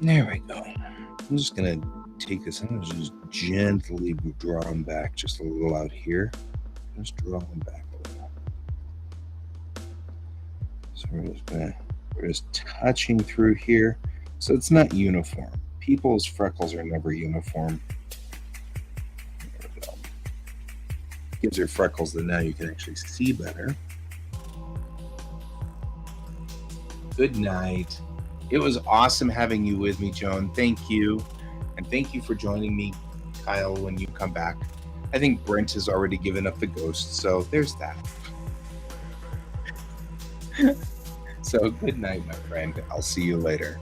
There we go. I'm just going to take this, I'm going to just gently draw them back just a little out here. Just draw them back a little. So we're just touching through here. So it's not uniform. People's freckles are never uniform. There we go. Gives her freckles that now you can actually see better. Good night. It was awesome having you with me, Joan. Thank you. And thank you for joining me, Kyle, when you come back. I think Brent has already given up the ghost, so there's that. So good night, my friend. I'll see you later.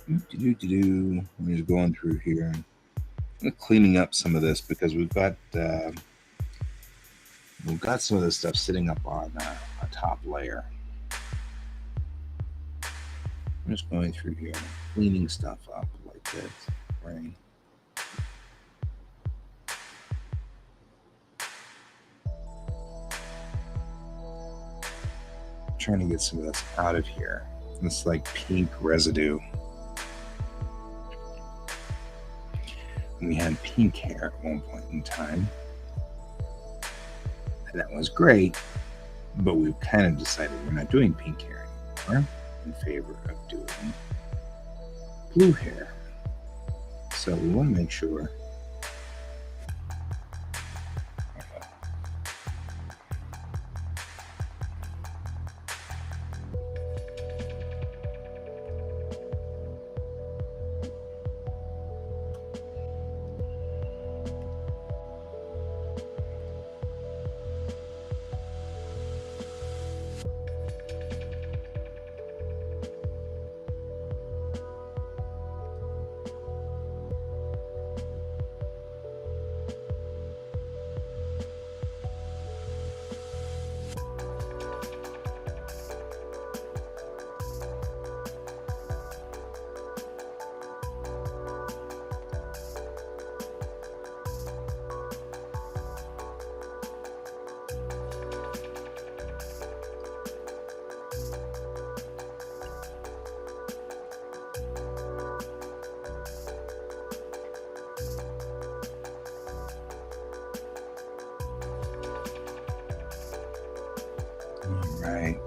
I'm just going through here and cleaning up some of this because we've got some of this stuff sitting up on a top layer. I'm just going through here and cleaning stuff up like this, right? Trying to get some of this out of here. This like pink residue. We had pink hair at one point in time. And that was great, but we've kind of decided we're not doing pink hair anymore in favor of doing blue hair. So we want to make sure Right.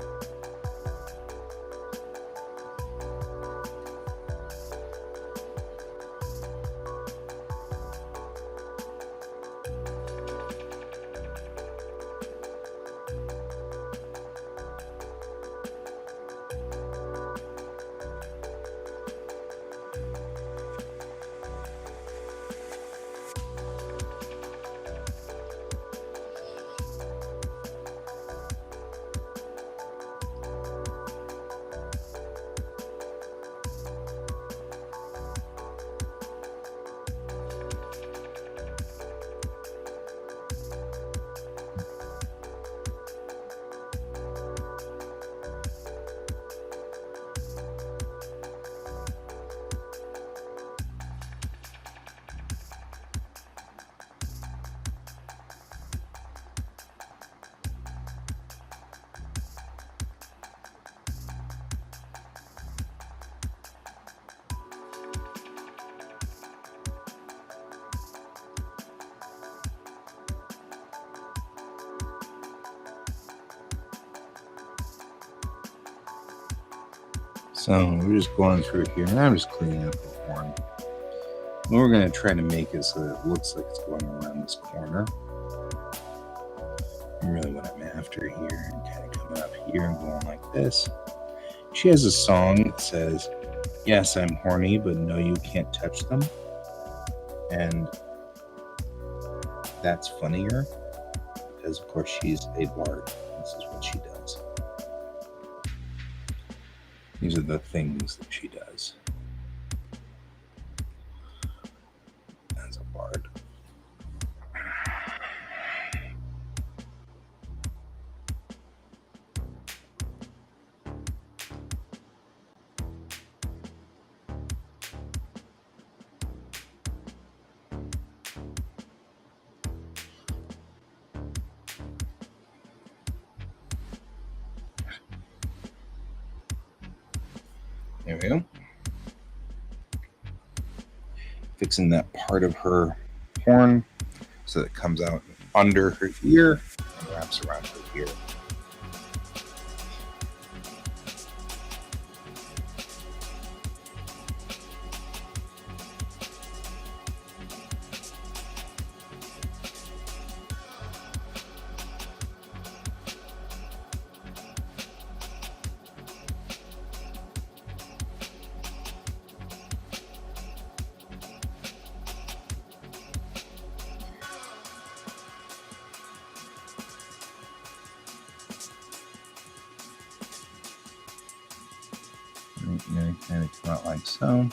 So we're just going through here, and I'm just cleaning up the horn. What we're going to try to make is so that it looks like it's going around this corner. And really what I'm after here, and kind of coming up here and going like this. She has a song that says, "Yes, I'm horny, but no, you can't touch them." And that's funnier because, of course, she's a bard. This is what she does. These are the things that she does as a bard. There we go. Fixing that part of her horn so that it comes out under her ear and wraps around her ear. Kind of come out like so.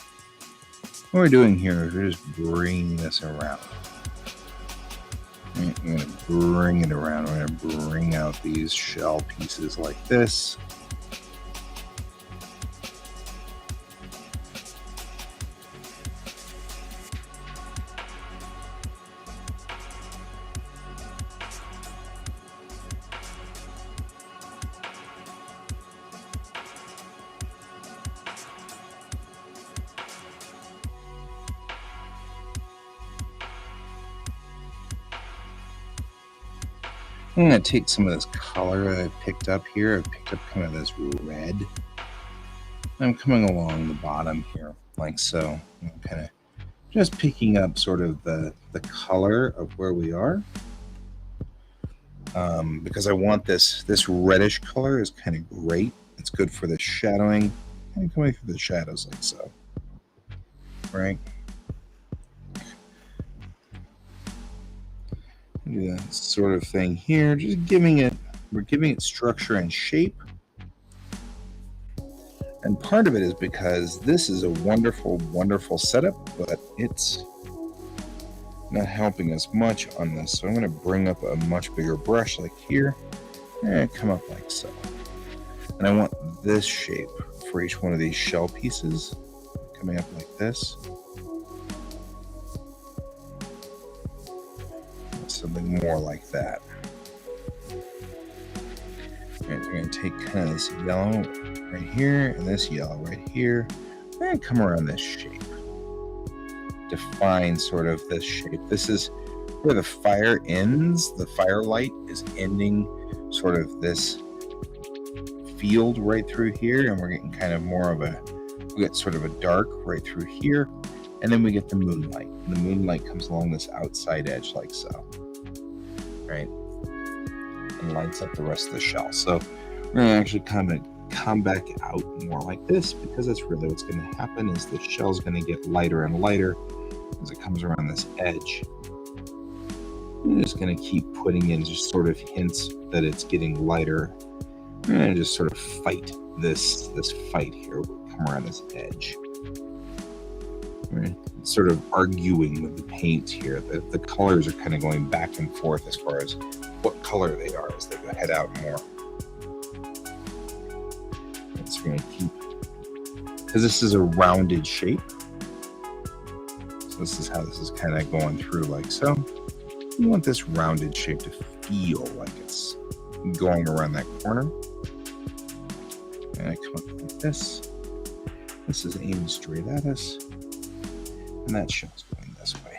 What we're doing here is we're just bringing this around. I'm going to bring it around. We're going to bring out these shell pieces like this. I'm going to take some of this color that I picked up here. I picked up kind of this red. I'm coming along the bottom here like so. I'm kind of just picking up sort of the color of where we are. Because I want this reddish color is kind of great. It's good for the shadowing. Kind of coming through the shadows like so. Right? Do that sort of thing here, just we're giving it structure and shape. And part of it is because this is a wonderful, wonderful setup, but it's not helping us much on this. So I'm going to bring up a much bigger brush like here and come up like so. And I want this shape for each one of these shell pieces coming up like this. Something more like that. Right, we're going to take kind of this yellow right here and this yellow right here and come around this shape. Define sort of this shape. This is where the fire ends. The firelight is ending sort of this field right through here, and we're getting kind of more of a, we get sort of a dark right through here, and then we get the moonlight. And the moonlight comes along this outside edge like so, right? And lights up the rest of the shell. So we're going to actually kind of come back out more like this, because that's really what's going to happen is the shell's going to get lighter and lighter as it comes around this edge. I'm just going to keep putting in just sort of hints that it's getting lighter. I'm going to just sort of fight this fight here. We'll come around this edge. Right? Sort of arguing with the paint here. The colors are kind of going back and forth as far as what color they are as they head out more. So we're going to keep, because this is a rounded shape. So this is how this is kind of going through like so. You want this rounded shape to feel like it's going around that corner. And I come up like this. This is aimed straight at us. And that shell's going this way.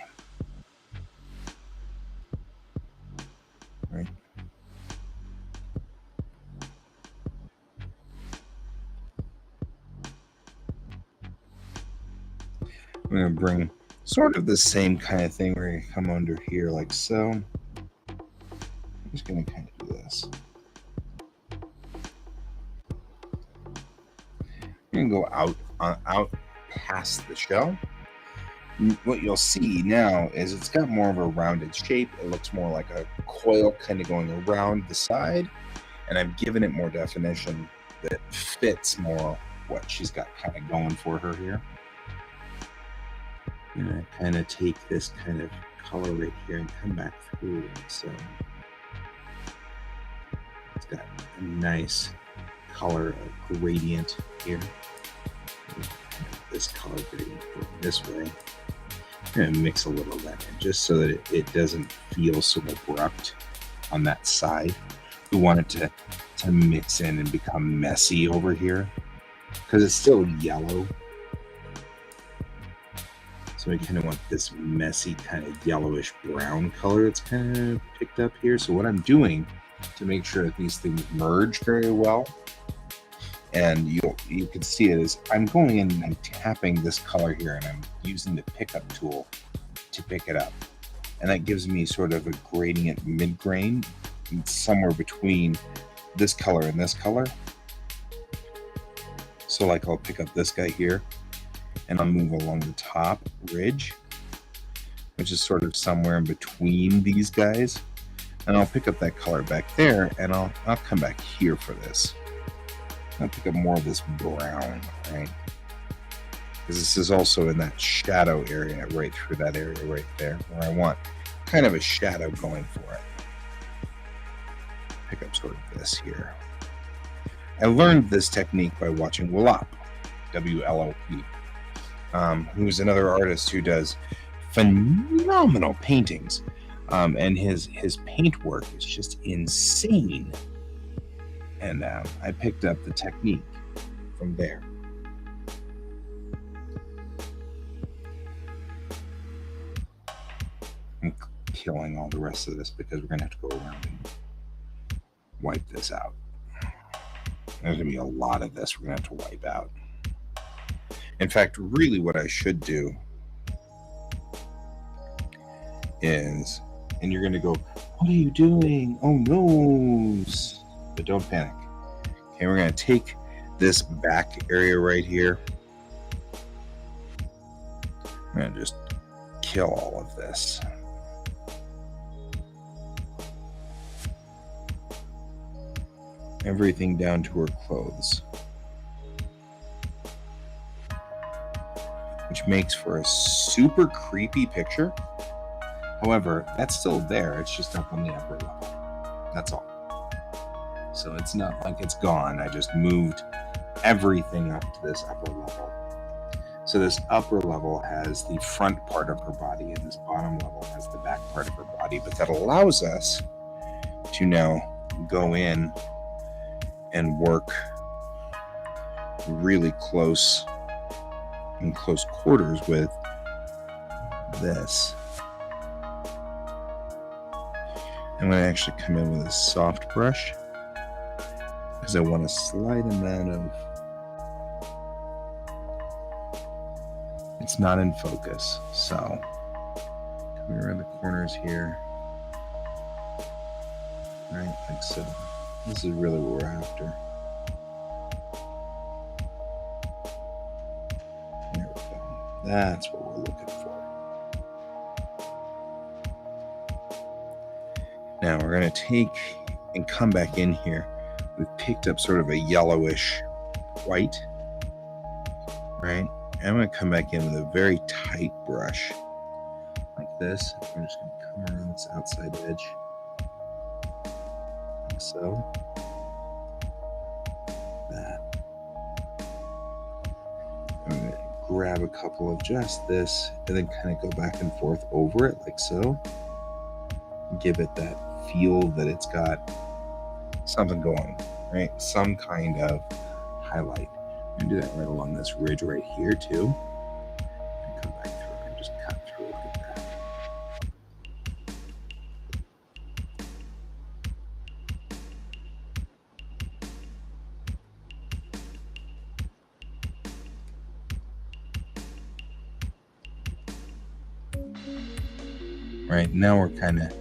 Right? I'm going to bring sort of the same kind of thing where you come under here like so. I'm just going to kind of do this. I'm going to go out past the shell. What you'll see now is it's got more of a rounded shape. It looks more like a coil kind of going around the side. And I've given it more definition that fits more what she's got kind of going for her here. And I kind of take this kind of color right here and come back through it. So it's got a nice color gradient here. This color gradient going this way. I'm going to mix a little of that in just so that it doesn't feel so abrupt on that side. We want it to mix in and become messy over here because it's still yellow. So we kind of want this messy kind of yellowish brown color that's kind of picked up here. So what I'm doing to make sure that these things merge very well, and you can see it, is I'm going in and I'm tapping this color here and I'm using the pickup tool to pick it up. And that gives me sort of a gradient mid-grain somewhere between this color and this color. So like I'll pick up this guy here and I'll move along the top ridge, which is sort of somewhere in between these guys. And I'll pick up that color back there and I'll come back here for this. I'll pick up more of this brown, right? Because this is also in that shadow area, right through that area right there, where I want kind of a shadow going for it. Pick up sort of this here. I learned this technique by watching QuaCk, W-L-O-P, who's another artist who does phenomenal paintings. And his paint work is just insane. And I picked up the technique from there. I'm killing all the rest of this because we're going to have to go around and wipe this out. There's going to be a lot of this we're going to have to wipe out. In fact, really what I should do is, and you're going to go, what are you doing? Oh no. But don't panic. Okay, we're going to take this back area right here. I'm going to just kill all of this. Everything down to her clothes. Which makes for a super creepy picture. However, that's still there. It's just up on the upper level. That's all. So it's not like it's gone. I just moved everything up to this upper level. So this upper level has the front part of her body, and this bottom level has the back part of her body. But that allows us to now go in and work really close, in close quarters with this. I'm going to actually come in with a soft brush. because I want a slight amount of. It's not in focus, so coming around the corners here, right, like so. This is really what we're after. There we go. That's what we're looking for. Now we're going to take and come back in here. We've picked up sort of a yellowish white, right? And I'm going to come back in with a very tight brush like this. I'm just going to come around this outside edge like so. That. I'm going to grab a couple of just this and then kind of go back and forth over it like so. Give it that feel that it's got something going, right? Some kind of highlight. I'm going to do that right along this ridge right here too. And come back through and just cut through like that. Right, now we're kind of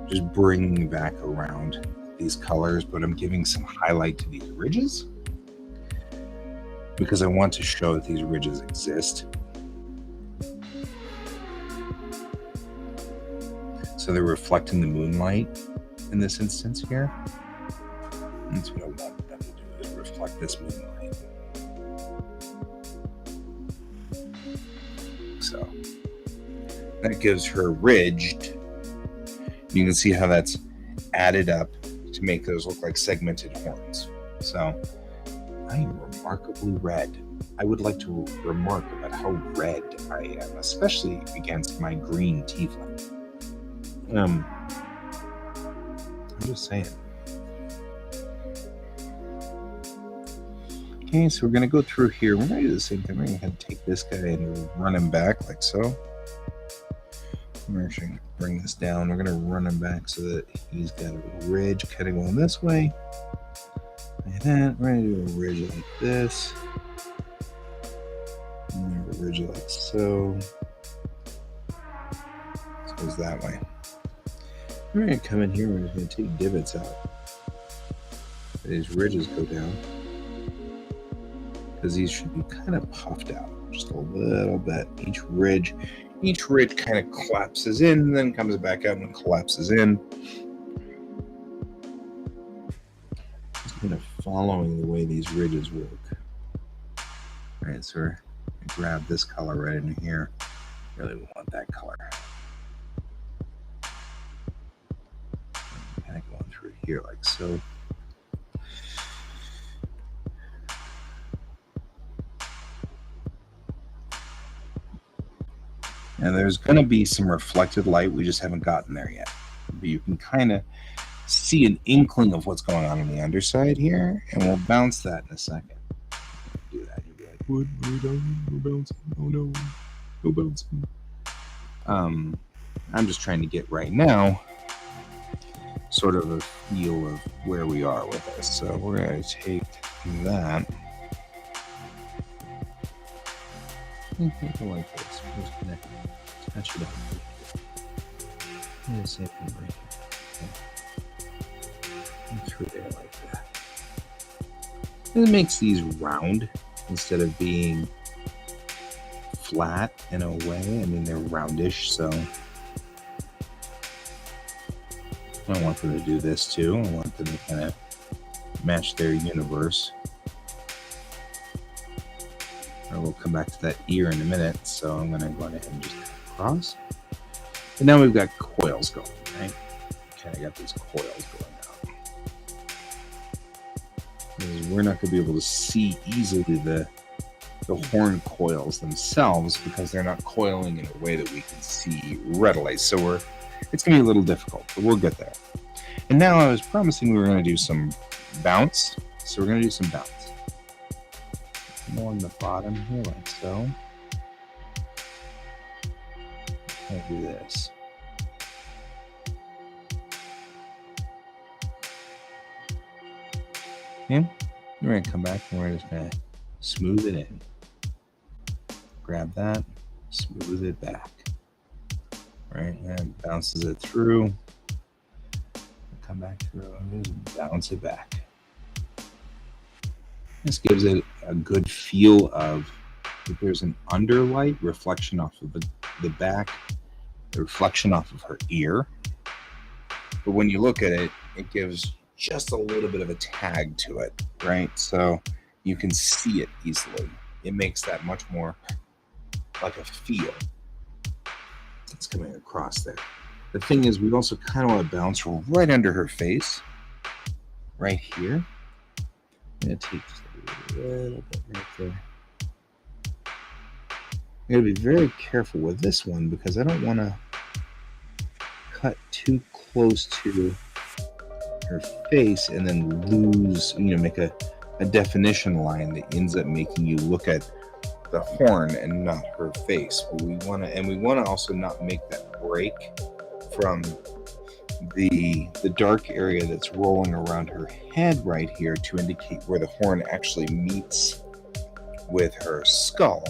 just bringing back around these colors, but I'm giving some highlight to these ridges because I want to show that these ridges exist. So they're reflecting the moonlight in this instance here. That's what I want them to do, is reflect this moonlight. So that gives her ridged. You can see how that's added up to make those look like segmented horns. So I am remarkably red. I would like to remark about how red I am, especially against my green tiefling. I'm just saying. Okay, so we're going to go through here. We're going to do the same thing. We're going to kind of take this guy and run him back like so. We're actually going to bring this down. We're going to run him back so that he's got a ridge kind of going this way. Like that. We're going to do a ridge like this. And a ridge like so. So it goes that way. We're going to come in here. We're just going to take divots out. These ridges go down. Because these should be kind of puffed out. Just a little bit. Each ridge kind of collapses in, then comes back out and collapses in. Just kind of following the way these ridges work. All right, so we're gonna grab this color right in here. Really want that color. Kind of going through here like so. And there's going to be some reflected light. We just haven't gotten there yet. But you can kind of see an inkling of what's going on the underside here. And we'll bounce that in a second. Do that. You'll be like, what? We're done. We're bouncing. Oh no. No bouncing. I'm just trying to get right now sort of a feel of where we are with this. So we're going to take that. Something like this. We're just going to touch it up. And the same thing right here. Okay. And through there like that. And it makes these round instead of being flat in a way. I mean, they're roundish, so I want them to do this too. I want them to kind of match their universe. We'll come back to that ear in a minute, so I'm going to go ahead and just cross. And now we've got coils going, right? Okay, I got these coils going out. Because we're not going to be able to see easily the horn coils themselves because they're not coiling in a way that we can see readily. So it's going to be a little difficult, but we'll get there. And now I was promising we were going to do some bounce, so we're going to do some bounce. Along the bottom here like so. I'll do this. Okay, we're going to come back and we're just going to smooth it in. Grab that, smooth it back. Right, and bounces it through. Come back through and just bounce it back. This gives it a good feel of if there's an underlight reflection off of the back, the reflection off of her ear. But when you look at it, it gives just a little bit of a tag to it, right? So you can see it easily. It makes that much more like a feel that's coming across there. The thing is, we also kind of want to bounce right under her face, right here. I'm going to take just a little bit right there. I'm going to be very careful with this one because I don't want to cut too close to her face and then lose, make a definition line that ends up making you look at the horn and not her face. But we want to also not make that break from the dark area that's rolling around her head right here to indicate where the horn actually meets with her skull.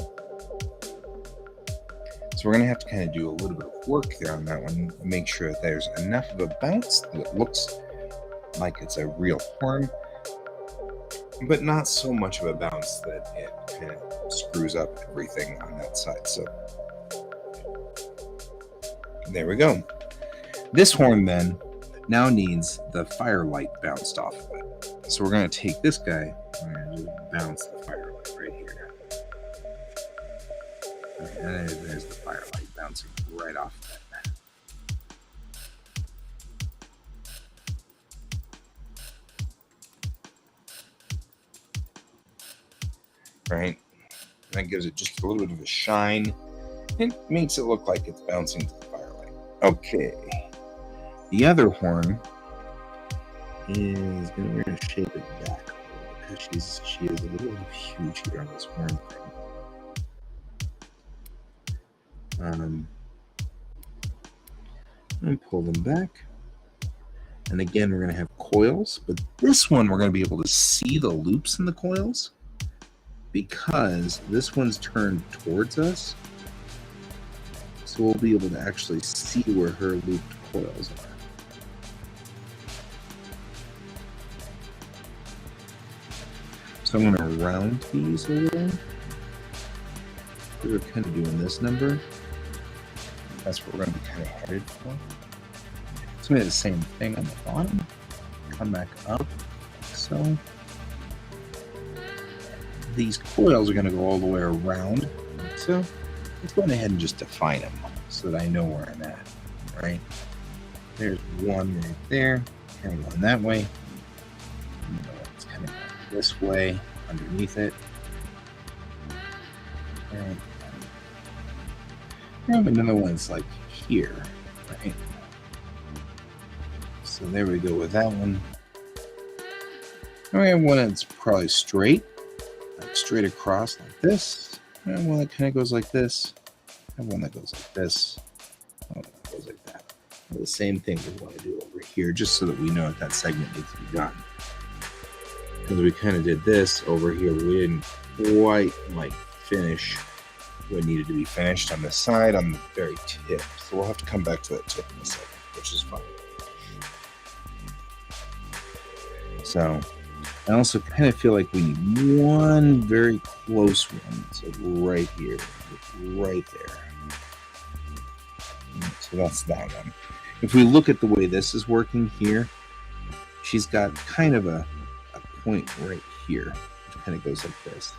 So we're going to have to kind of do a little bit of work there on that one, make sure that there's enough of a bounce that it looks like it's a real horn, but not so much of a bounce that it kind of screws up everything on that side. So there we go. This horn then now needs the firelight bounced off of it. So we're going to take this guy, we're going to just bounce the firelight right here. And there's the firelight bouncing right off of that. Right? That gives it just a little bit of a shine. It makes it look like it's bouncing to the firelight. Okay. The other horn is we're going to shape it back a little because she is a little huge here on this horn thing. And pull them back. And again, we're going to have coils, but this one we're going to be able to see the loops in the coils because this one's turned towards us. So we'll be able to actually see where her looped coils are. So I'm going to round these a little. We're kind of doing this number. That's what we're going to be kind of headed for. So we do the same thing on the bottom. Come back up, like so. These coils are going to go all the way around. So let's go ahead and just define them so that I know where I'm at, right? There's one right there, kind of going that way. It's kind of going this way, underneath it. And another one's like here, right? So there we go with that one. And we have one that's probably straight, like straight across like this. And one that kind of goes like this. And one that goes like this. One that goes like that. And the same thing we want to do over here, just so that we know that segment needs to be done. Because we kind of did this over here, but we didn't quite finish what needed to be finished on the side, on the very tip. So we'll have to come back to that tip in a second, which is fine. So I also kind of feel like we need one very close one. So right here, right there. So that's that one. If we look at the way this is working here, she's got kind of a point right here, which kind of goes like this.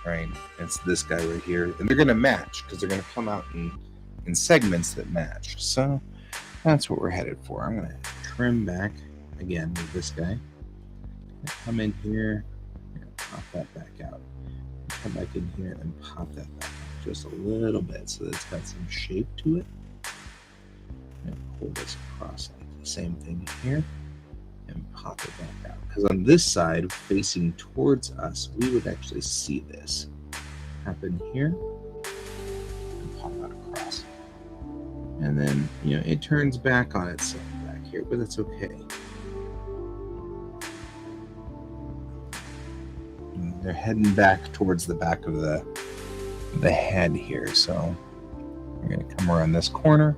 Right? It's this guy right here. And they're going to match because they're going to come out in segments that match. So that's what we're headed for. I'm going to trim back again with this guy. Come in here, pop that back out. Come back in here and pop that back out just a little bit so that it's got some shape to it. And pull this across like the same thing here and pop it back out. Because on this side, facing towards us, we would actually see this happen here and pop out across. And then, it turns back on itself back here, but that's okay. they're heading back towards the back of the head here. So we're going to come around this corner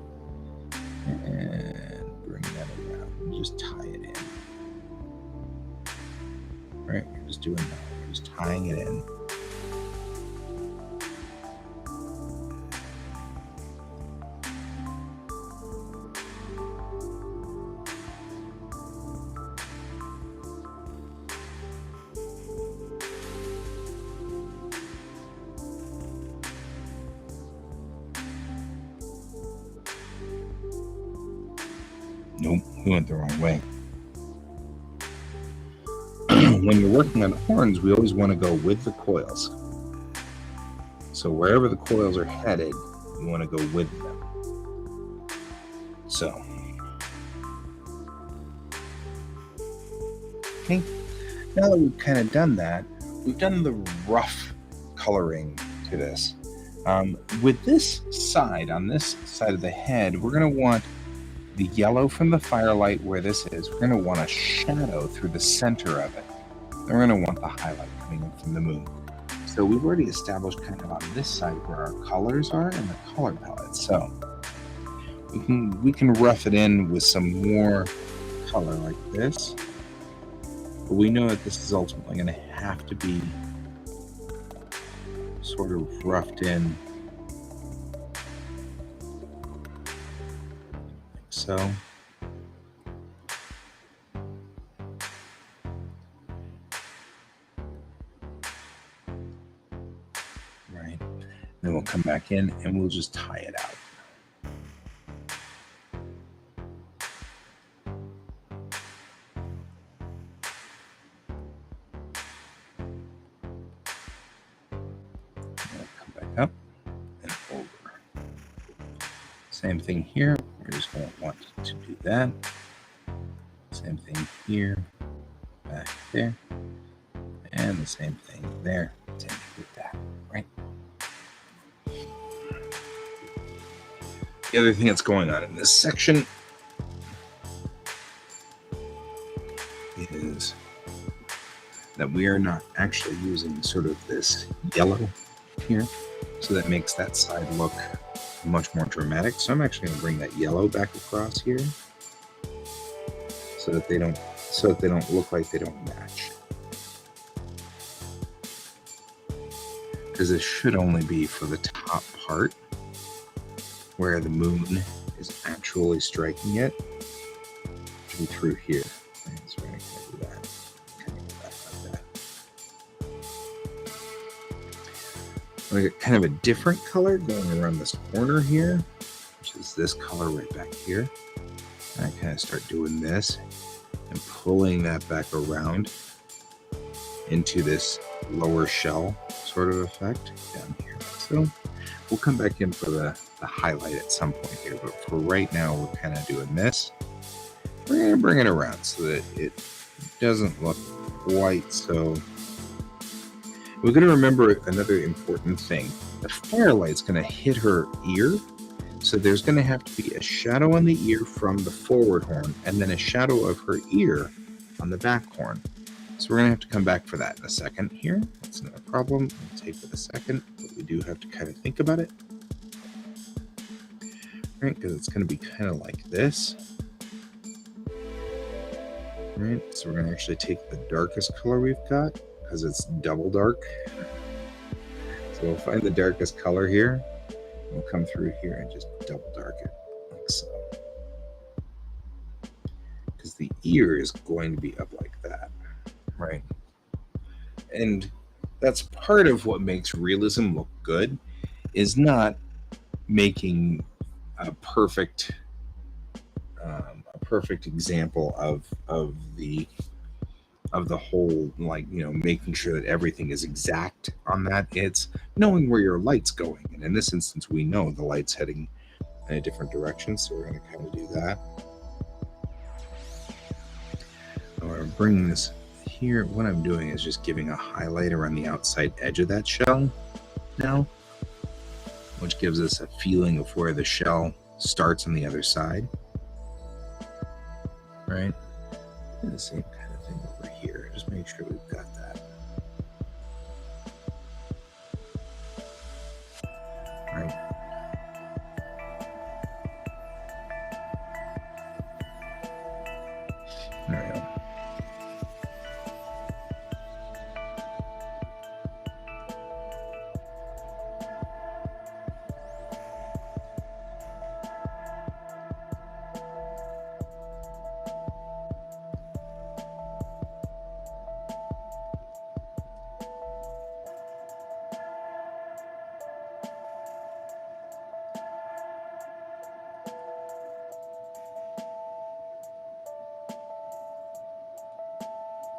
and bring that around and just tie it in. Right, we're just doing that. We're just tying it in. Nope, we went the wrong way. When you're working on horns, we always want to go with the coils. So wherever the coils are headed, we want to go with them. So, okay, now that we've kind of done that, we've done the rough coloring to this. With this side, on this side of the head, we're going to want the yellow from the firelight where this is. We're going to want a shadow through the center of it. Then we're going to want the highlight coming in from the moon. So we've already established kind of on this side where our colors are and the color palette. So we can rough it in with some more color like this. But we know that this is ultimately going to have to be sort of roughed in. So right, then we'll come back in and we'll just tie it out. We'll come back up and over. Same thing here. We're just going to want to do that. Same thing here, back there, and the same thing there. Same thing with that, right? The other thing that's going on in this section is that we are not actually using sort of this yellow here, so that makes that side look much more dramatic. So I'm actually going to bring that yellow back across here so that they don't look like they don't match. Because this should only be for the top part where the moon is actually striking it, to be through here. Right, so we're going to do that. Kind of go back like that. We got kind of a different color going around this corner here, which is this color right back here. And I kind of start doing this and pulling that back around into this lower shell sort of effect down here. So we'll come back in for the highlight at some point here, but for right now, we're kind of doing this. We're going to bring it around so that it doesn't look quite so. We're going to remember another important thing. The firelight's going to hit her ear, so there's going to have to be a shadow on the ear from the forward horn, and then a shadow of her ear on the back horn. So we're going to have to come back for that in a second here. That's not a problem. It'll take it a second, but we do have to kind of think about it. Right, because it's going to be kind of like this. Right, so we're going to actually take the darkest color we've got, because it's double dark. So we'll find the darkest color here. We'll come through here and just double dark it, like so. Because the ear is going to be up like that, right? And that's part of what makes realism look good, is not making a perfect example of the whole, like, you know, making sure that everything is exact on that. It's knowing where your light's going, and in this instance we know the light's heading in a different direction, so we're going to kind of do that. I'm going to bring this here. What I'm doing is just giving a highlight around the outside edge of that shell now, which gives us a feeling of where the shell starts on the other side, right? And the same kind of thing over here. Just make sure we've got that.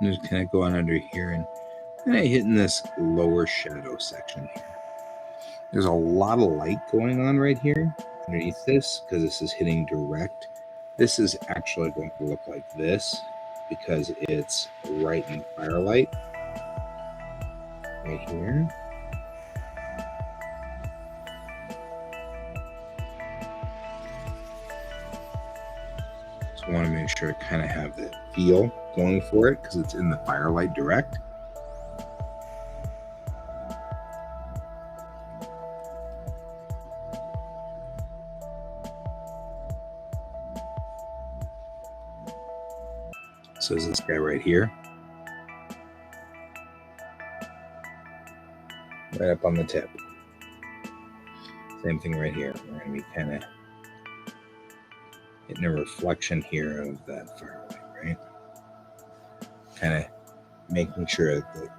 I'm just kind of going under here and kind of hitting this lower shadow section here. There's a lot of light going on right here underneath this because this is hitting direct. This is actually going to look like this because it's right in firelight right here. So I want to make sure I kind of have the feel going for it because it's in the firelight direct. So is this guy right here. Right up on the tip. Same thing right here. We're going to be kind of getting a reflection here of that firelight, right? Kind of making sure that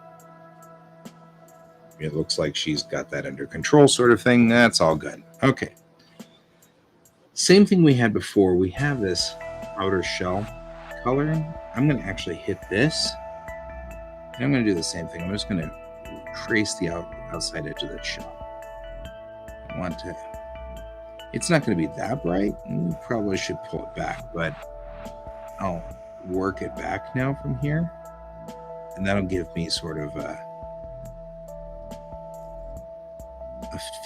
it looks like she's got that under control sort of thing. That's all good. Okay. Same thing we had before. We have this outer shell color. I'm going to actually hit this. And I'm going to do the same thing. I'm just going to trace the outside edge of that shell. I want to... It's not going to be that bright. We probably should pull it back, but I'll work it back now from here. And that'll give me sort of a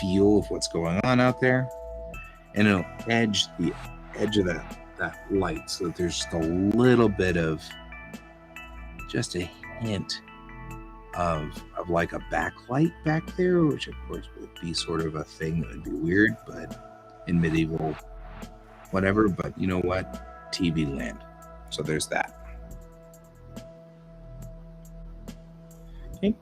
feel of what's going on out there. And it'll edge the edge of that light so that there's just a little bit of, just a hint of like a backlight back there, which of course would be sort of a thing that would be weird, but in medieval whatever. But you know what? TV land. So there's that. Okay.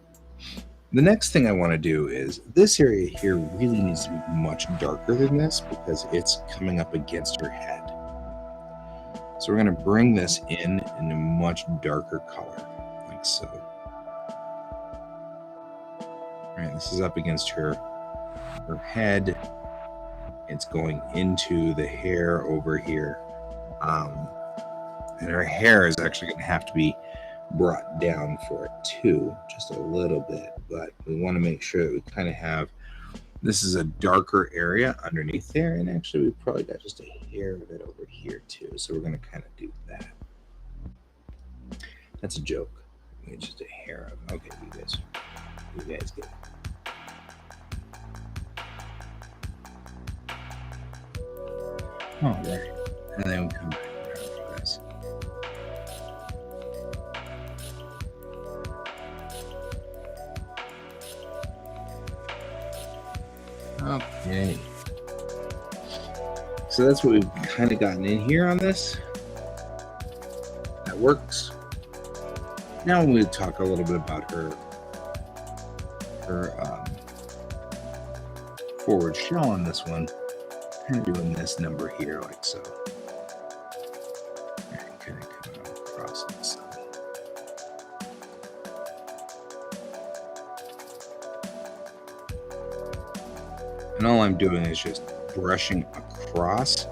The next thing I want to do is this area here really needs to be much darker than this because it's coming up against her head. So we're going to bring this in a much darker color, like so. All right, this is up against her head. It's going into the hair over here. And her hair is actually going to have to be brought down for it too, just a little bit. But we want to make sure that we kind of have, this is a darker area underneath there. And actually we probably got just a hair of it over here too. So we're going to kind of do that. That's a joke. It's just a hair of it. Okay, you guys get it. All right, and then we come back around to this. Okay. So that's what we've kind of gotten in here on this. That works. Now we'll talk a little bit about her forward shell on this one. Kind of doing this number here like so. And kind of coming across this side. And all I'm doing is just brushing across,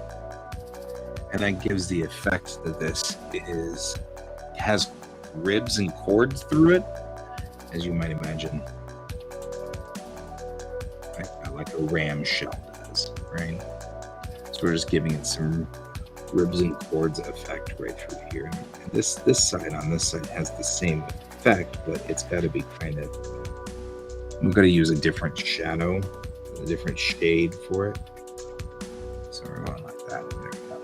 and that gives the effect that this has ribs and cords through it, as you might imagine, like a ram shell does, right? So we're just giving it some ribs and cords effect right through here. And this side on this side has the same effect, but it's got to be kind of, we've got to use a different shadow, a different shade for it. So we're going like that. There we go.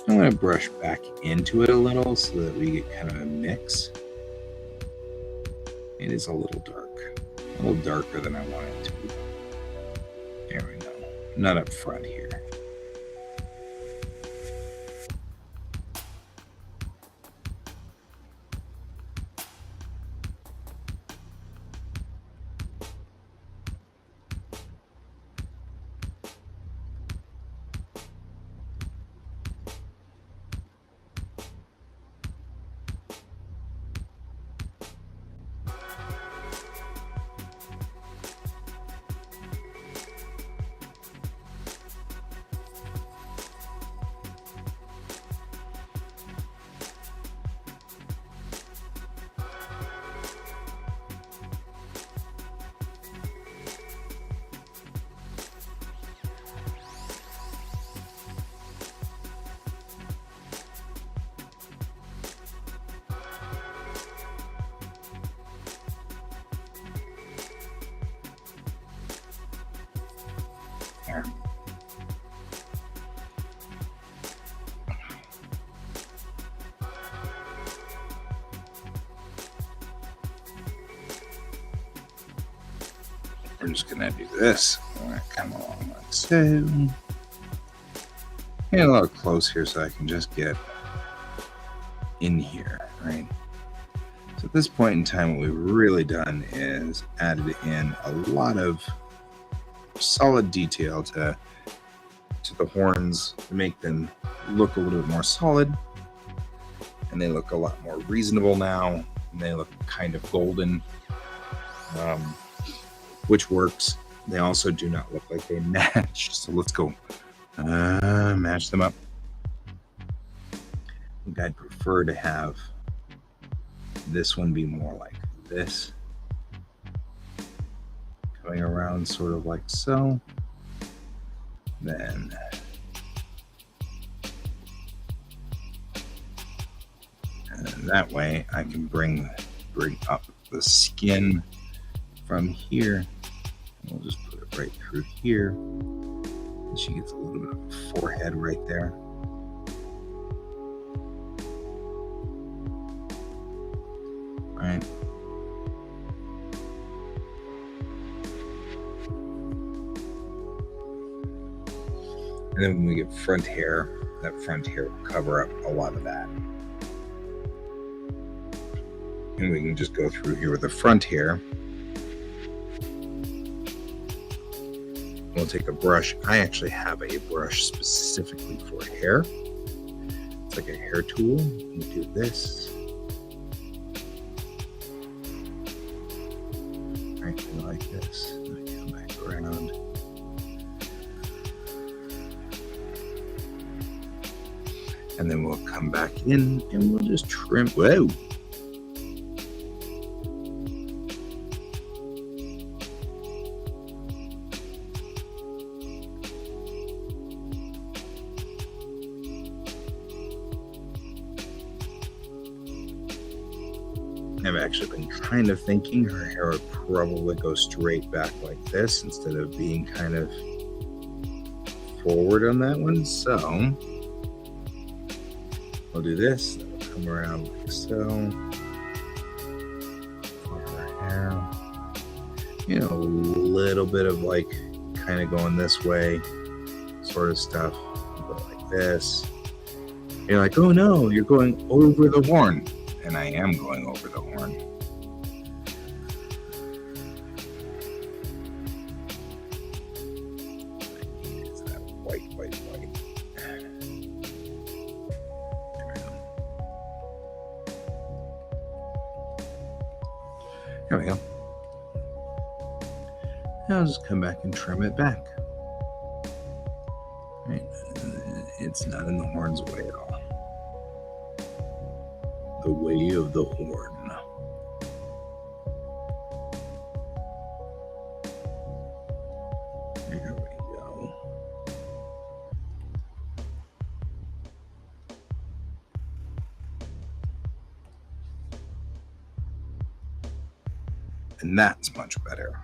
I'm going to brush back into it a little so that we get kind of a mix. It is a little dark, a little darker than I want it to be. There we go. Not up front here. here. We're just gonna do this. We're gonna come along like so. Get a little close here so I can just get in here, right? So at this point in time, what we've really done is added in a lot of solid detail to the horns to make them look a little bit more solid, and they look a lot more reasonable now, and they look kind of golden, which works. They also do not look like they match, so let's go match them up. I think I'd prefer to have this one be more like this, going around sort of like so. Then and that way I can bring up the skin from here. We'll just put it right through here. And she gets a little bit of a forehead right there. Right. And then when we get front hair, that front hair will cover up a lot of that. And we can just go through here with the front hair. We'll take a brush. I actually have a brush specifically for hair. It's like a hair tool. You do this. Right, like this. And I come back around. And then we'll come back in and we'll just trim. Whoa! I've actually been kind of thinking her hair would probably go straight back like this instead of being kind of forward on that one. So we'll do this. We'll come around like so. For her hair. You know, a little bit of like kind of going this way sort of stuff. We'll go like this. You're like, oh no, you're going over the horn. And I am going over the horn. It's that white. There we go. Now I'll just come back and trim it back. Right. It's not in the horn's way at all. The way of the horn. There we go. And that's much better.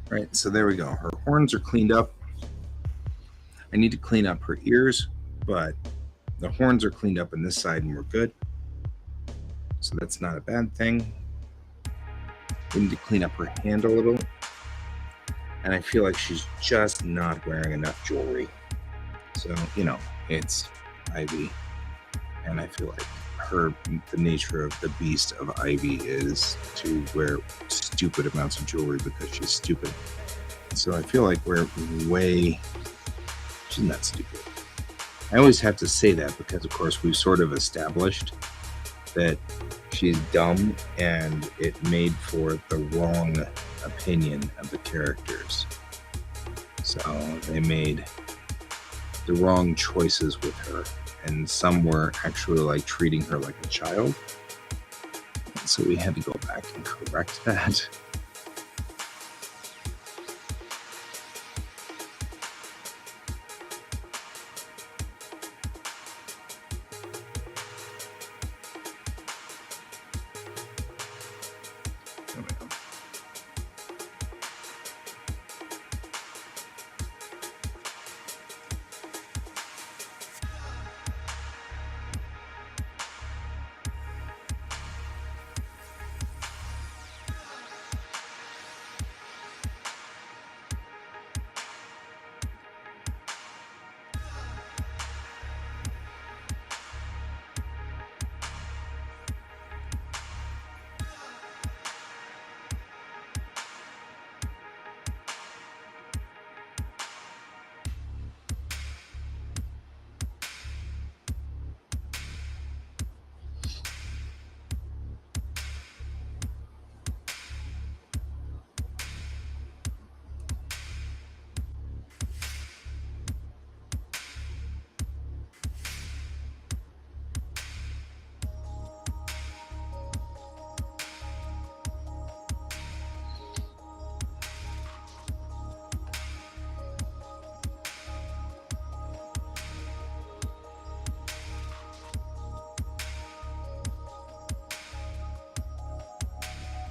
Right, so there we go. Her horns are cleaned up. I need to clean up her ears, but the horns are cleaned up on this side and we're good. So that's not a bad thing. We need to clean up her hand a little. And I feel like she's just not wearing enough jewelry. So, you know, it's Ivy. And I feel like the nature of the beast of Ivy is to wear stupid amounts of jewelry because she's stupid. So I feel like she's not stupid. I always have to say that because, of course, we've sort of established that she's dumb and it made for the wrong opinion of the characters. So they made the wrong choices with her. And some were actually like treating her like a child. And so we had to go back and correct that. There we go.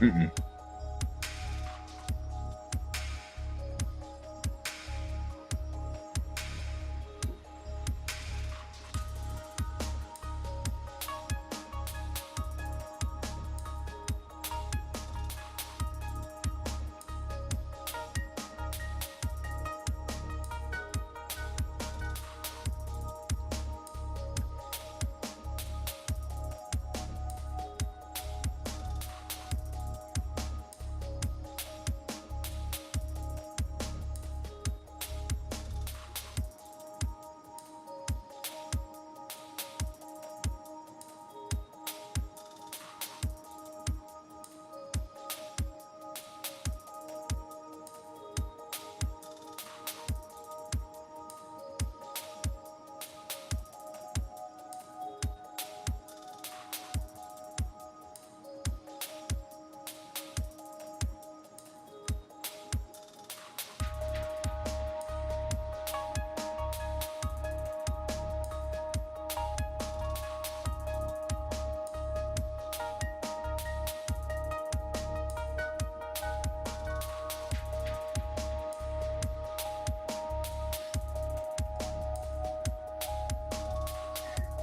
Mm-mm.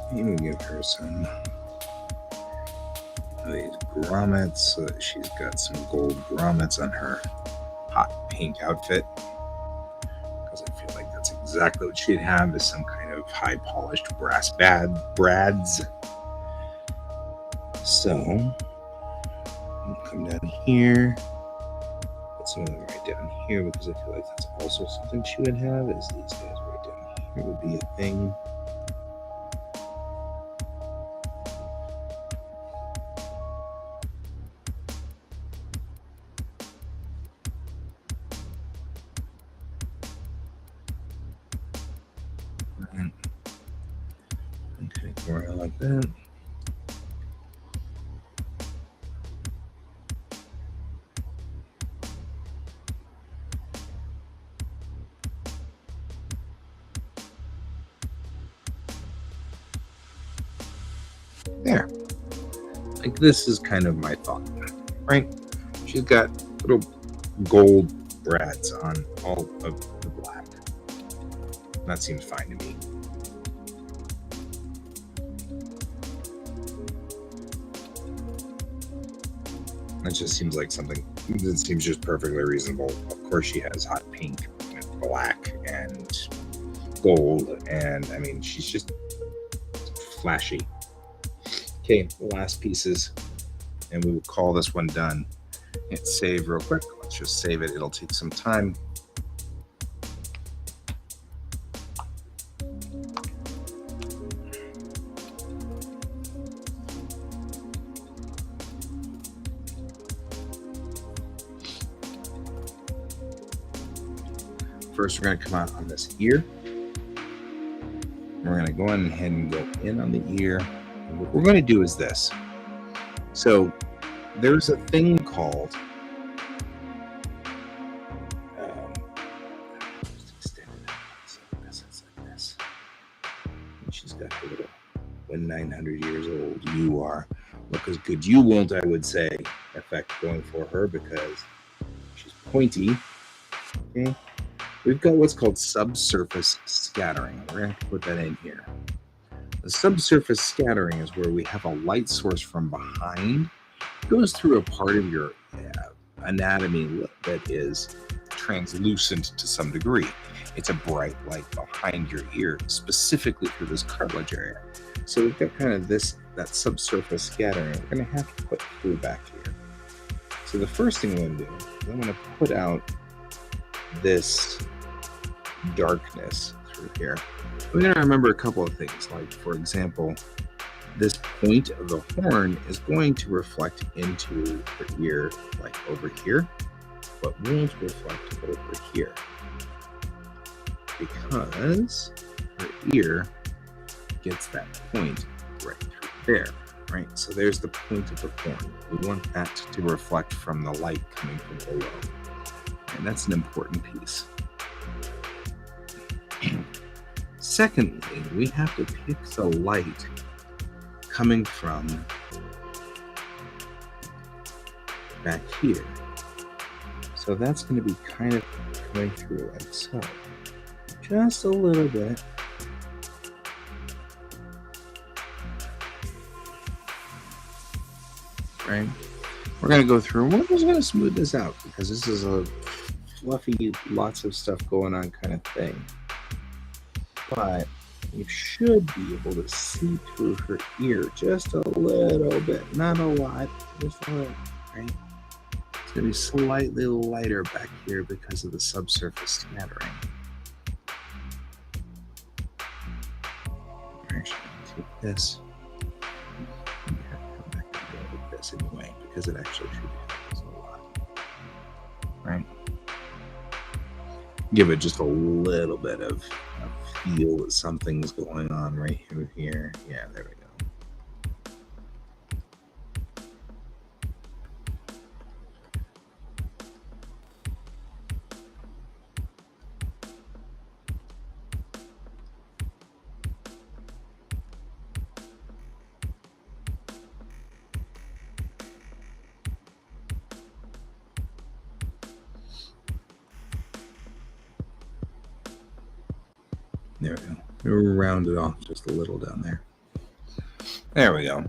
Maybe give her some of these grommets so that she's got some gold grommets on her hot pink outfit. Because I feel like that's exactly what she'd have, is some kind of high polished brass brads. So I'm gonna come down here, put some of them right down here, because I feel like that's also something she would have, is these guys right down here would be a thing. Okay, go around like that. There. Like, this is kind of my thought, right? She's got little gold brads on all of the black. That seems fine to me. That just seems like something that seems just perfectly reasonable. Of course, she has hot pink and black and gold, and I mean, she's just flashy. Okay, the last pieces, and we will call this one done. Hit save real quick. Let's just save it. It'll take some time. First, we're going to come out on this ear. We're going to go ahead and go in on the ear. And what we're going to do is this. So there's a thing called she's got her little, when 900 years old you are, look as good you won't, I would say, effect going for her, because she's pointy. Okay. We've got what's called subsurface scattering. We're going to have to put that in here. The subsurface scattering is where we have a light source from behind. It goes through a part of your anatomy that is translucent to some degree. It's a bright light behind your ear, specifically through this cartilage area. So we've got kind of that subsurface scattering. We're going to have to put through back here. So the first thing I'm going to do is I'm going to put out this darkness through here. We're going to remember a couple of things, like, for example, this point of the horn is going to reflect into her ear, like over here, but won't reflect over here, because her ear gets that point right through there, right? So there's the point of the horn. We want that to reflect from the light coming from below, and that's an important piece. Secondly, we have to pick the light coming from back here. So that's going to be kind of coming through like so. Just a little bit. Right? We're going to go through and we're just going to smooth this out because this is a fluffy, lots of stuff going on kind of thing. But you should be able to see through her ear just a little bit. Not a lot, just a little, right? It's going to be slightly lighter back here because of the subsurface scattering. Actually, take this. Come back and go with this anyway because it actually should help us a lot. Right? Give it just a little bit of feel that something's going on right here. Yeah, there we go. There we go. We'll round it off just a little down there. There we go.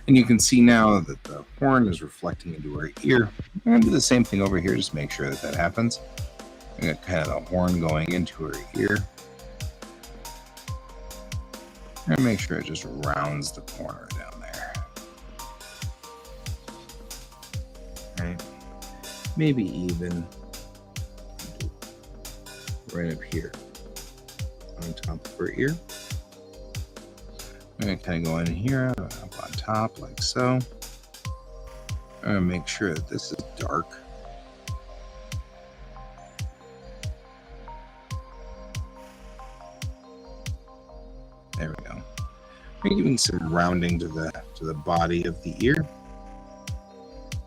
And you can see now that the horn is reflecting into her ear. I'm going to do the same thing over here, just make sure that that happens. I got kind of the horn going into her ear. And make sure it just rounds the corner down there. Right? Maybe even right up here on top of her ear. I'm going to kind of go in here, up on top like so. I'm going to make sure that this is dark. There we go. We're giving some rounding to the body of the ear.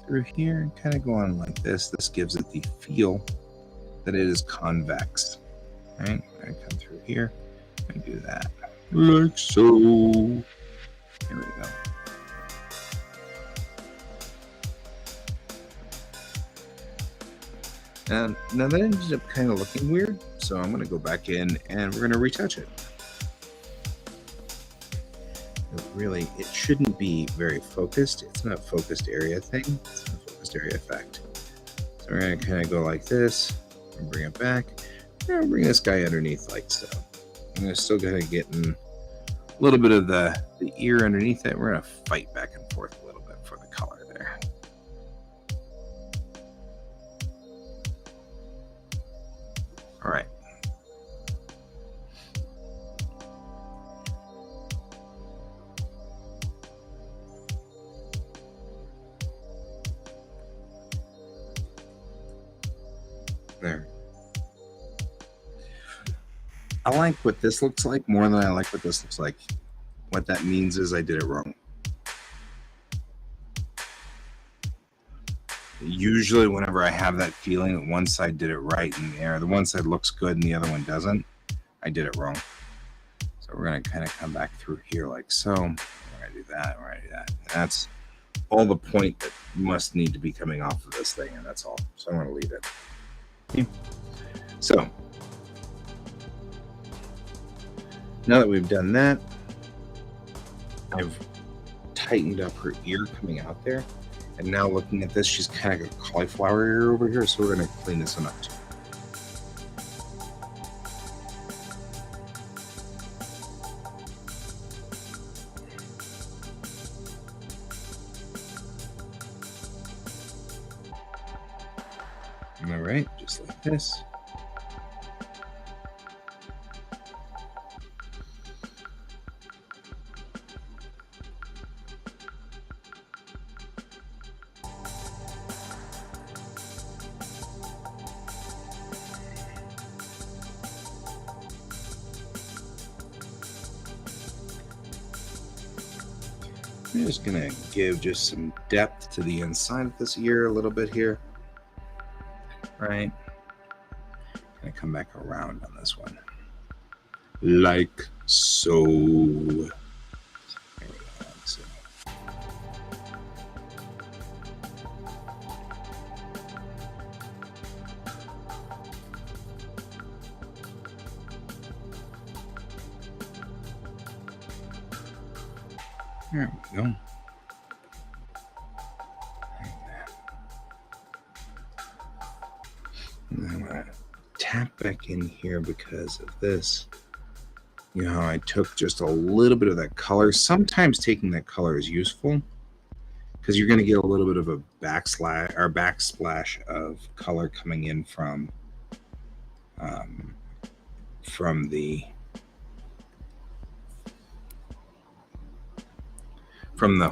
Through here, and kind of going like this. This gives it the feel that it is convex. Right? I come through here and do that. Like so. Here we go. And now that ended up kind of looking weird, so I'm going to go back in and we're going to retouch it. Really, it shouldn't be very focused. It's not a focused area thing. It's not a focused area effect. So we're going to kind of go like this and bring it back. And bring this guy underneath like so. I'm going to still kind of get in a little bit of the ear underneath it. We're going to fight back and forth a little bit for the color there. All right. There. I like what this looks like more than I like what this looks like. What that means is I did it wrong. Usually whenever I have that feeling that one side did it right and the one side looks good and the other one doesn't, I did it wrong. So we're going to kind of come back through here like so. We're going to do that. We're going to do that. And that's all the point that must need to be coming off of this thing, and that's all. So I'm going to leave it. Okay. So now that we've done that, I've tightened up her ear coming out there. And now looking at this, she's kind of got a cauliflower ear over here. So we're going to clean this one up too. All right, just like this. I'm just going to give just some depth to the inside of this ear a little bit here. Right? Going to come back around on this one. Like so. There we go. So. There we go. And then I'm going to tap back in here because of this. You know how I took just a little bit of that color. Sometimes taking that color is useful because you're going to get a little bit of a backsplash of color coming in from the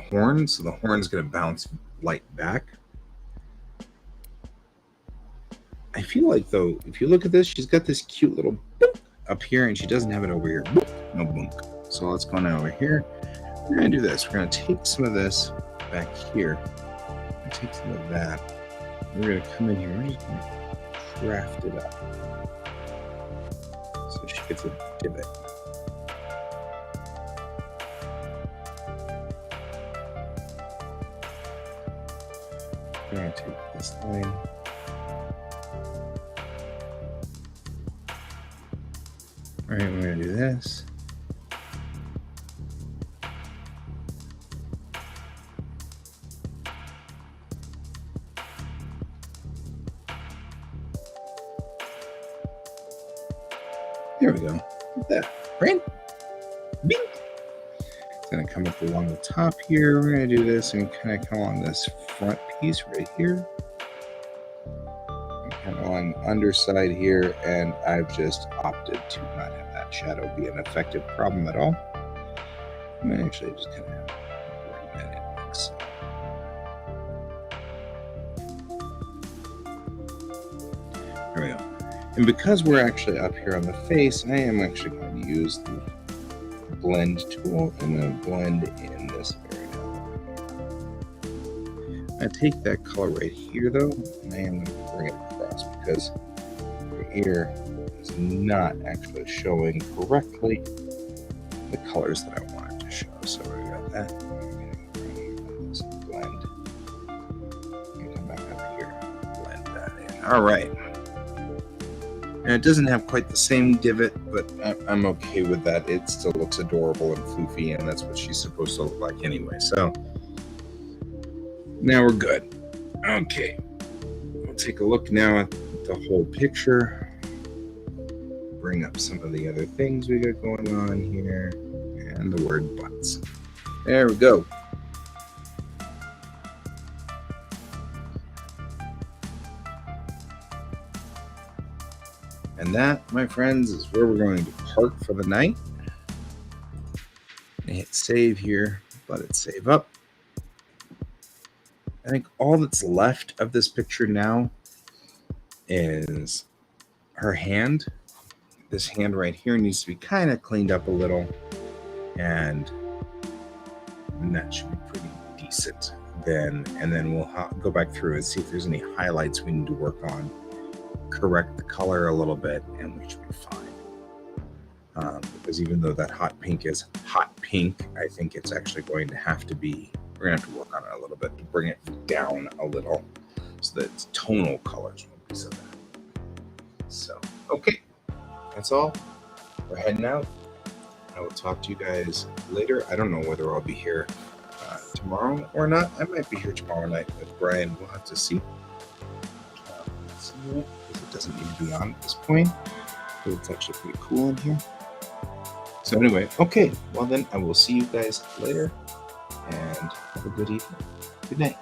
horn. So the horn's going to bounce light back. I feel like, though, if you look at this, she's got this cute little boop up here, and she doesn't have it over here. Boop, no bunk. So let's go now over here. We're going to do this. We're going to take some of this back here. Take some of that. We're going to come in here. We're just going to craft it up. So she gets a divot. We're going to take this line. All right, we're going to do this. There we go. Like that. Right? Bing! It's going to come up along the top here. We're going to do this and kind of come along this front piece right here. And along the underside here, and I've just opted to not have that shadow be an effective problem at all. I'm going to actually just kind of bring that in like so. There we go. And because we're actually up here on the face, I am actually going to use the blend tool. I'm going to blend in this area. I take that color right here though, and I am going to bring it across because here is not actually showing correctly the colors that I wanted to show. So we got that. Let's blend. And come back up here. Blend that in. All right. And it doesn't have quite the same divot, but I'm okay with that. It still looks adorable and floofy, and that's what she's supposed to look like anyway. So now we're good. Okay. We'll take a look now at the whole picture. Bring up some of the other things we got going on here. And the word butts. There we go. And that, my friends, is where we're going to park for the night. I hit save here, let it save up. I think all that's left of this picture now is her hand. This hand right here needs to be kind of cleaned up a little, and that should be pretty decent then. And then we'll go back through and see if there's any highlights we need to work on. Correct the color a little bit, and we should be fine. Because even though that hot pink is hot pink, I think it's actually going to have to be, we're going to have to work on it a little bit to bring it down a little so that its tonal colors won't be so bad. So, okay, that's all. We're heading out. I will talk to you guys later. I don't know whether I'll be here tomorrow or not. I might be here tomorrow night with Brian. We'll have to see. It doesn't need to be on at this point, but it's actually pretty cool in here. So anyway, okay, well then I will see you guys later, and have a good evening. Good night.